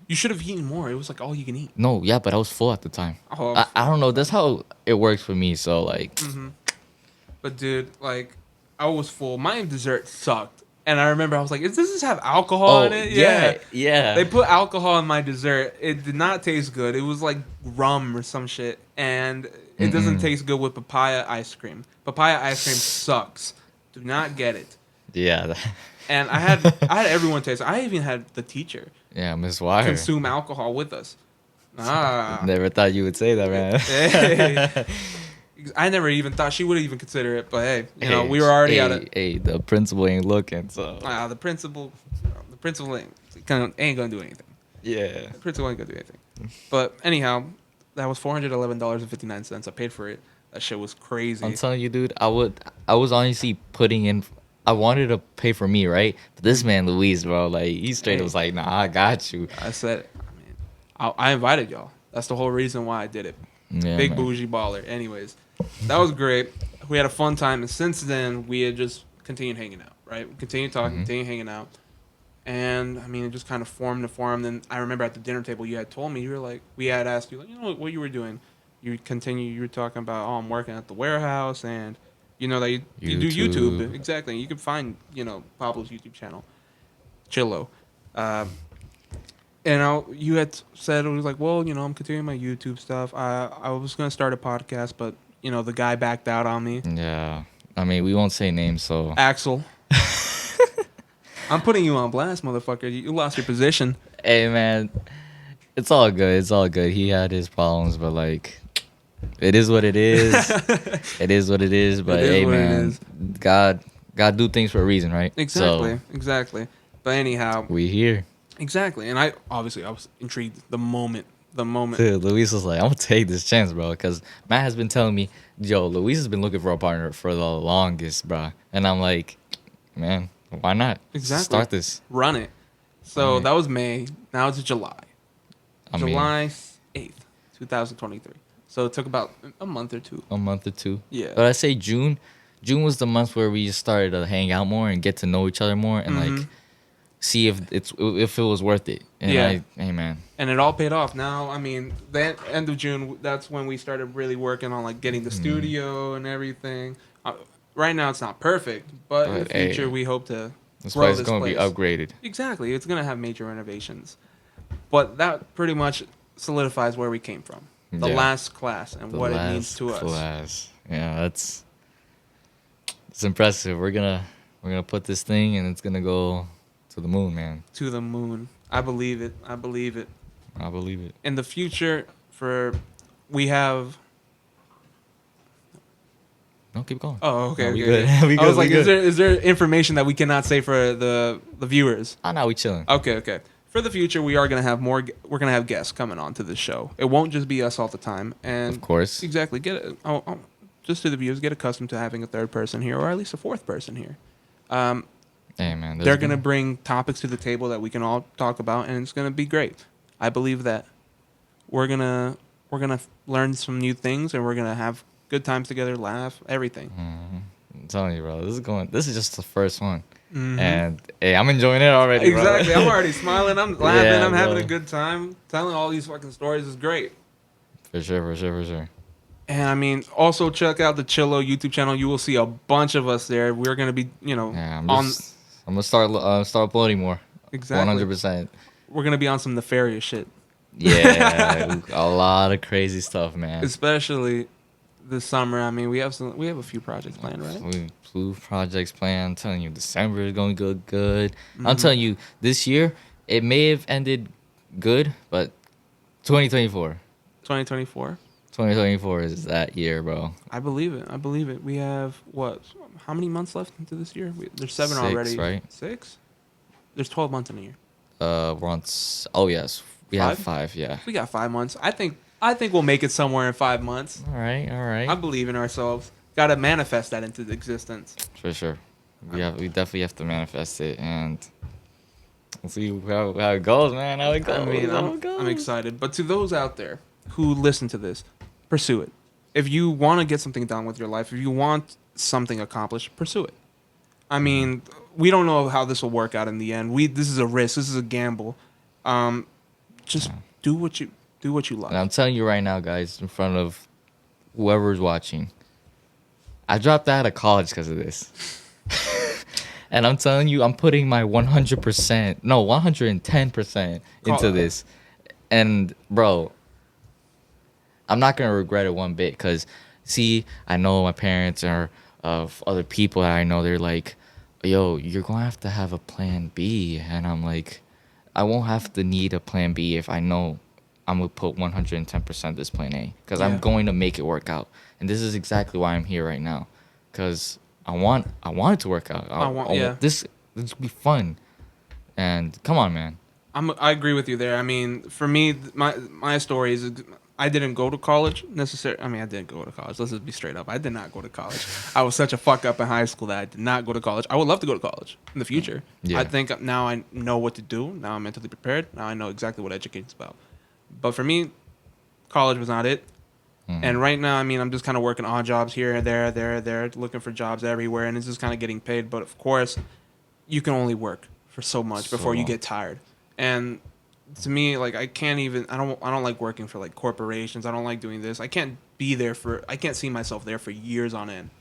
You should have eaten more. It was like all you can eat. No, yeah, but I was full at the time. Oh, I don't know. That's how it works for me. So like, But dude, like, I was full. My dessert sucked. And I remember I was like, does this have alcohol in it? Yeah. They put alcohol in my dessert. It did not taste good. It was like rum or some shit. And it doesn't taste good with papaya ice cream. Papaya ice cream sucks. Do not get it. Yeah. And I had everyone taste it. I even had the teacher Miss Wire. consume alcohol with us. Never thought you would say that, man. Hey. I never even thought she would even consider it, but hey, we were already at it. Hey, the principal ain't looking, so. The principal ain't gonna do anything. Yeah. The principal ain't gonna do anything. But anyhow, that was $411.59. I paid for it. That shit was crazy. I'm telling you, dude, I was honestly putting in. I wanted to pay for me, right? But this man, Luis, bro, like he straight was like, "Nah, I got you." I said, I invited y'all. That's the whole reason why I did it. Yeah, Big man. bougie baller. Anyways, that was great. We had a fun time, and since then we had just continued hanging out. Right? We continued talking, continued hanging out, and I mean, it just kind of formed. Then I remember at the dinner table, you had told me you were like, we had asked you like, what you were doing. You were talking about, I'm working at the warehouse, and that you do YouTube. Exactly. You can find Pablo's YouTube channel, Chillo. And you had said, it was like, well, I'm continuing my YouTube stuff. I was going to start a podcast, but, the guy backed out on me. Yeah. I mean, we won't say names, so. Axel. I'm putting you on blast, motherfucker. You lost your position. Hey, man. It's all good. It's all good. He had his problems, but, like, it is what it is. It is what it is. But, hey, man, God do things for a reason, right? Exactly. But anyhow. We here. Exactly. And I was intrigued the moment. Dude, Luis was like, I'm going to take this chance, bro. Because Matt has been telling me, yo, Luis has been looking for a partner for the longest, bro. And I'm like, man, why not? Exactly. Start this. Run it. So that was May. Now it's July. July 8th, 2023. So it took about a month or two. Yeah. But I say June. June was the month where we just started to hang out more and get to know each other more and like see if it was worth it. And hey man. And it all paid off. Now, I mean, that end of June, that's when we started really working on like getting the studio and everything. Right now it's not perfect, but in the future we hope to this place is going to be upgraded. Exactly. It's going to have major renovations. But that pretty much solidifies where we came from. The last class and what it means to us. Yeah, it's impressive. We're gonna put this thing and it's gonna go to the moon, man. To the moon. I believe it. In the future, we have. No, keep going. Oh, okay. No, we okay. good. We good. I was like, is there information that we cannot say for the viewers? Oh no, we chilling. Okay. For the future, we are gonna have more. We're gonna have guests coming on to this show. It won't just be us all the time. And of course, exactly. Just to the viewers, get accustomed to having a third person here, or at least a fourth person here. Hey man, they're gonna bring topics to the table that we can all talk about, and it's gonna be great. I believe that we're gonna learn some new things, and we're gonna have good times together, laugh, everything. I'm telling you, bro, this is just the first one. And hey, I'm enjoying it already. Exactly. Bro. I'm already smiling. I'm laughing. I'm having a good time. Telling all these fucking stories is great. For sure. And I mean, also check out the Chillo YouTube channel. You will see a bunch of us there. We're gonna be, I'm gonna start uploading more. Exactly. 100%. We're gonna be on some nefarious shit. Yeah, a lot of crazy stuff, man. Especially this summer. I mean, we have a few projects planned, right? Blue projects planned. I'm telling you, December is going to go good. I'm telling you, this year it may have ended good, but 2024. 2024 is that year, bro. I believe it. We have how many months left into this year? There's 7 6, already. Right? 6? There's 12 months in a year. We're on. Oh yes, we have 5. Yeah. We got 5 months. I think we'll make it somewhere in 5 months. All right. I believe in ourselves. Got to manifest that into existence. For sure. We definitely have to manifest it, and we'll see how it goes, man. How it goes. I mean, I'm excited. But to those out there who listen to this, pursue it. If you want to get something done with your life, if you want something accomplished, pursue it. I mean, we don't know how this will work out in the end. This is a risk. This is a gamble. Just do what you love. And I'm telling you right now, guys, in front of whoever's watching, I dropped out of college because of this. And I'm telling you, I'm putting my 100%, no, 110% into this. And bro, I'm not gonna regret it one bit. Cause see, I know my parents or of other people that I know, they're like, yo, you're gonna have a plan B. And I'm like, I won't have to need a plan B if I know I'm gonna put 110% this plan A. Cause I'm going to make it work out. And this is exactly why I'm here right now. Cause I want it to work out. I want this will be fun. And come on, man. I agree with you there. I mean, for me, my story is I didn't go to college necessarily. I mean, I didn't go to college. Let's just be straight up. I did not go to college. I was such a fuck up in high school that I did not go to college. I would love to go to college in the future. Yeah. I think now I know what to do. Now I'm mentally prepared. Now I know exactly what education's about. But for me, college was not it. Mm-hmm. And right now, I mean, I'm just kind of working odd jobs here and there, looking for jobs everywhere, and it's just kind of getting paid. But of course, you can only work for so much before you get tired. And to me, like, I don't like working for like corporations. I don't like doing this. I can't see myself there for years on end.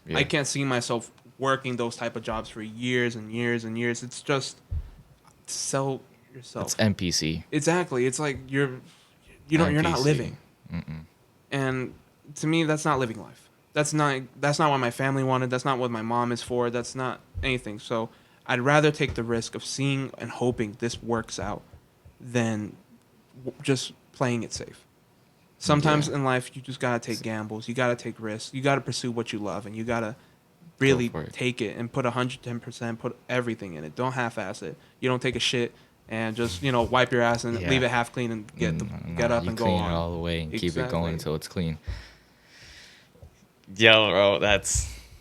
Yeah. I can't see myself working those type of jobs for years and years and years. It's just sell yourself. It's NPC. Exactly. It's like you're not living. Mm-mm. And to me, that's not living life. That's not what my family wanted. That's not what my mom is for. That's not anything. So I'd rather take the risk of seeing and hoping this works out than just playing it safe. Sometimes in life, you just got to take gambles. You got to take risks. You got to pursue what you love, and you got to really take it and put 110%, put everything in it. Don't half-ass it. You don't take a shit and just, wipe your ass and leave it half clean and get up and go on. You clean it all the way and keep it going until it's clean. Yo, bro,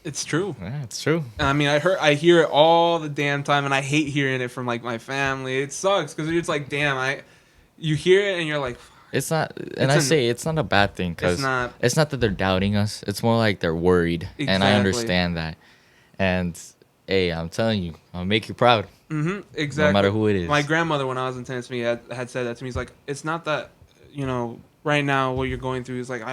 it's true. Yeah, it's true. And I mean, I hear it all the damn time, and I hate hearing it from like my family. It sucks because it's like, damn, you hear it and you're like, it's not. And it's not a bad thing because it's not that they're doubting us. It's more like they're worried, and I understand that. And hey, I'm telling you, I'll make you proud. Mm-hmm, exactly. No matter who it is. My grandmother, when I was in Tennessee, had said that to me. He's like, it's not that right now what you're going through is like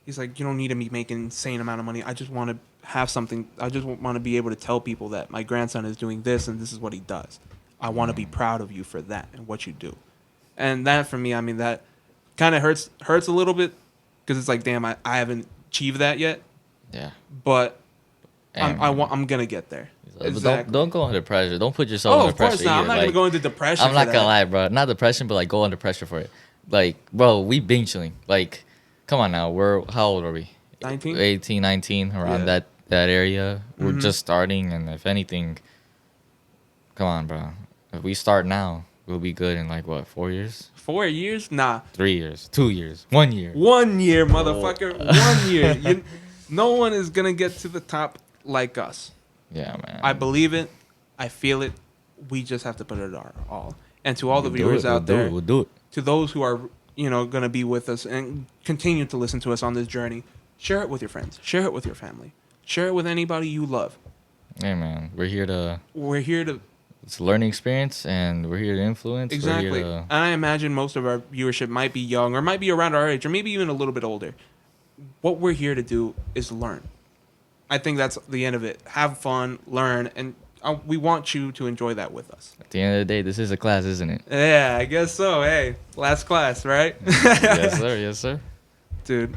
he's like, you don't need to be making an insane amount of money. I just want to have something. I just want to be able to tell people that my grandson is doing this and this is what he does. I want to be proud of you for that and what you do. And that for me, I mean, that kind of hurts a little bit because it's like, damn, I haven't achieved that yet. Yeah. But I'm gonna get there. Exactly. Don't go under pressure. Don't put yourself under pressure. Of course not. I'm not gonna go into depression. I'm not gonna lie, bro. Not depression, but like go under pressure for it. Like, bro, we been chilling. Like, come on now. How old are we? 19? 18, 19, around that area. We're just starting, and if anything, come on, bro. If we start now, we'll be good in like what, 4 years? 4 years? Nah. 3 years. 2 years. 1 year. 1 year, motherfucker. 1 year. No one is gonna get to the top like us. Yeah, man. I believe it. I feel it. We just have to put it our all. And to all the viewers out there, we'll do it. To those who are, going to be with us and continue to listen to us on this journey, share it with your friends. Share it with your family. Share it with anybody you love. Hey, man. We're here to... It's a learning experience, and we're here to influence. Exactly. And I imagine most of our viewership might be young or might be around our age or maybe even a little bit older. What we're here to do is learn. I think that's the end of it. Have fun, learn, and we want you to enjoy that with us. At the end of the day, this is a class, isn't it? Yeah, I guess so. Hey, last class, right? Yes, sir. Yes, sir. Dude,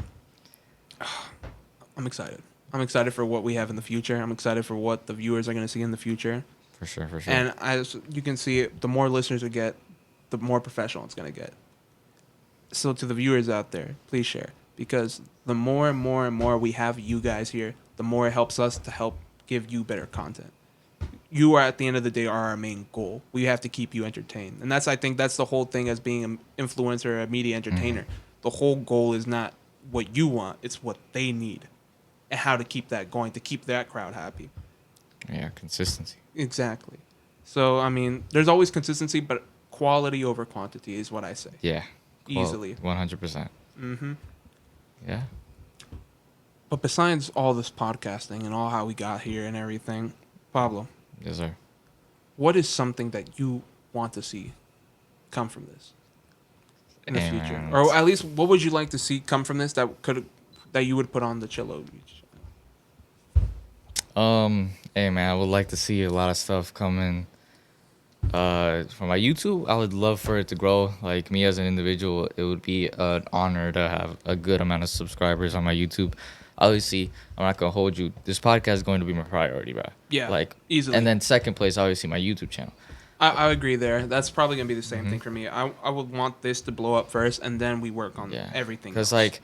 I'm excited. I'm excited for what we have in the future. I'm excited for what the viewers are going to see in the future. For sure. And as you can see, the more listeners we get, the more professional it's going to get. So to the viewers out there, please share. Because the more and more we have you guys here, the more it helps us to help give you better content. You are, at the end of the day, are our main goal. We have to keep you entertained. And I think that's the whole thing as being an influencer, a media entertainer. Mm-hmm. The whole goal is not what you want, it's what they need. And how to keep that going, to keep that crowd happy. Yeah, consistency. Exactly. So, I mean, there's always consistency, but quality over quantity is what I say. Yeah. Easily. 100%. Mm-hmm. Yeah. But besides all this podcasting and all how we got here and everything, Pablo. Yes, sir. What is something that you want to see come from this in the future? Or at least, what would you like to see come from this that you would put on the Chillo Beach? Hey man, I would like to see a lot of stuff coming. For my YouTube, I would love for it to grow. Like me as an individual, it would be an honor to have a good amount of subscribers on my YouTube. Obviously, I'm not gonna hold you. This podcast is going to be my priority, bro. Yeah, Like easily. And then second place, obviously, my YouTube channel. I agree there. That's probably gonna be the same thing for me. I would want this to blow up first, and then we work on everything. Because like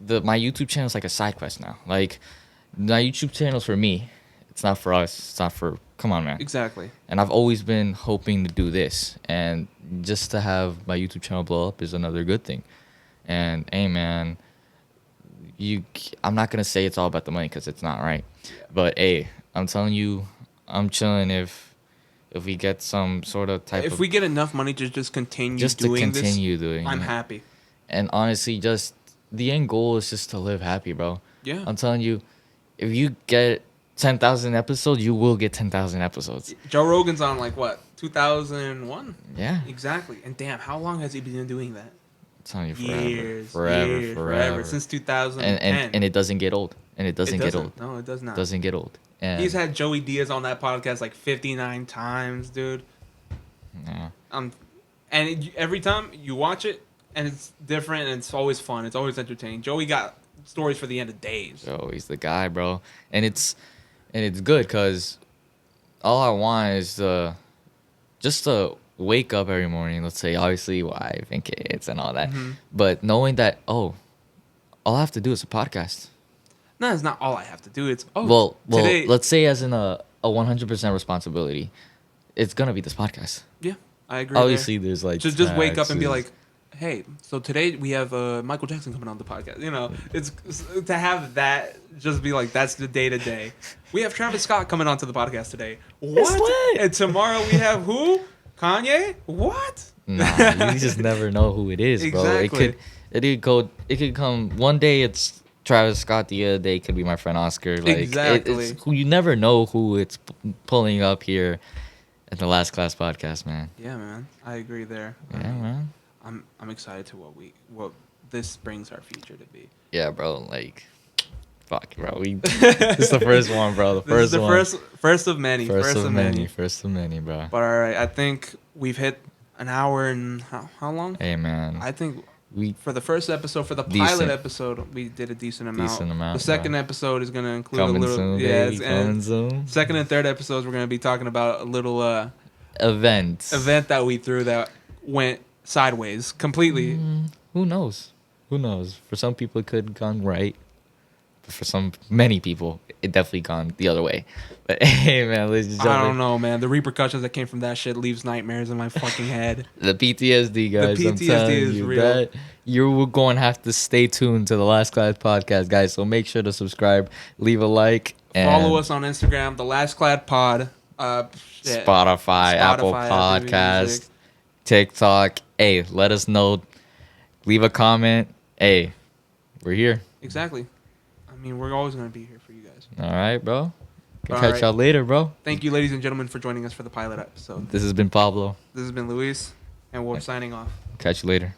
my YouTube channel is like a side quest now. Like my YouTube channel is for me. It's not for us. It's not for. Come on, man. Exactly. And I've always been hoping to do this, and just to have my YouTube channel blow up is another good thing. And hey, man, I'm not gonna say it's all about the money because it's not, right? Yeah. But hey, I'm telling you, I'm chilling if we get some sort of type. If we get enough money to just continue doing this, I'm happy. And honestly, just the end goal is just to live happy, bro. Yeah. I'm telling you, if you get 10,000 episodes, you will get 10,000 episodes. Joe Rogan's on like what, 2001? Yeah. Exactly. And damn, how long has he been doing that? I'm telling you, forever. Since 2010. And it doesn't get old. And it doesn't get old. No, it does not. Doesn't get old. And he's had Joey Diaz on that podcast like 59 times, dude. Yeah. And every time you watch it, and it's different, and it's always fun. It's always entertaining. Joey got stories for the end of days. Oh, he's the guy, bro. And it's good because all I want is just to wake up every morning. Let's say, obviously, wife and kids and all that. Mm-hmm. But knowing that, all I have to do is a podcast. No, it's not all I have to do. It's well, today. Let's say as in a 100% responsibility, it's gonna be this podcast. Yeah, I agree. Obviously, there's like just wake up and be like, hey, so today we have Michael Jackson coming on the podcast. You know, it's to have that just be like that's the day to day. We have Travis Scott coming onto the podcast today. What? And tomorrow we have who? Kanye? What? Nah, you just never know who it is, bro. Exactly. It could come one day it's Travis Scott, the other day it could be my friend Oscar. Like exactly. You never know who it's pulling up here at the Last Class Podcast, man. Yeah, man. I agree there. Yeah, man. I'm excited to what this brings our future to be. Yeah, bro. Like, fuck, bro. This is the first one, bro. First of many. First of many, bro. But all right, I think we've hit an hour and how long? Hey, man. I think for the first episode, for the pilot episode, we did a decent amount. The second episode is gonna include coming a little, soon, yeah, baby, coming soon. Second and third episodes, we're gonna be talking about a little event that we threw that went sideways completely. Who knows? For some people, it could have gone right. But for many people, it definitely gone the other way. But hey, man, ladies and gentlemen. I don't know, man. The repercussions that came from that shit leaves nightmares in my fucking head. The PTSD, guys. The PTSD is real. That you're going to have to stay tuned to the Last Class Podcast, guys. So make sure to subscribe, leave a like, and follow us on Instagram, the Last Class Pod. Spotify, Apple Podcast, TikTok. Hey, let us know. Leave a comment. Hey, we're here. Exactly. I mean, we're always going to be here for you guys. All right, bro. Catch y'all later, bro. Thank you, ladies and gentlemen, for joining us for the pilot episode. This has been Pablo. This has been Luis, and we're signing off. Catch you later.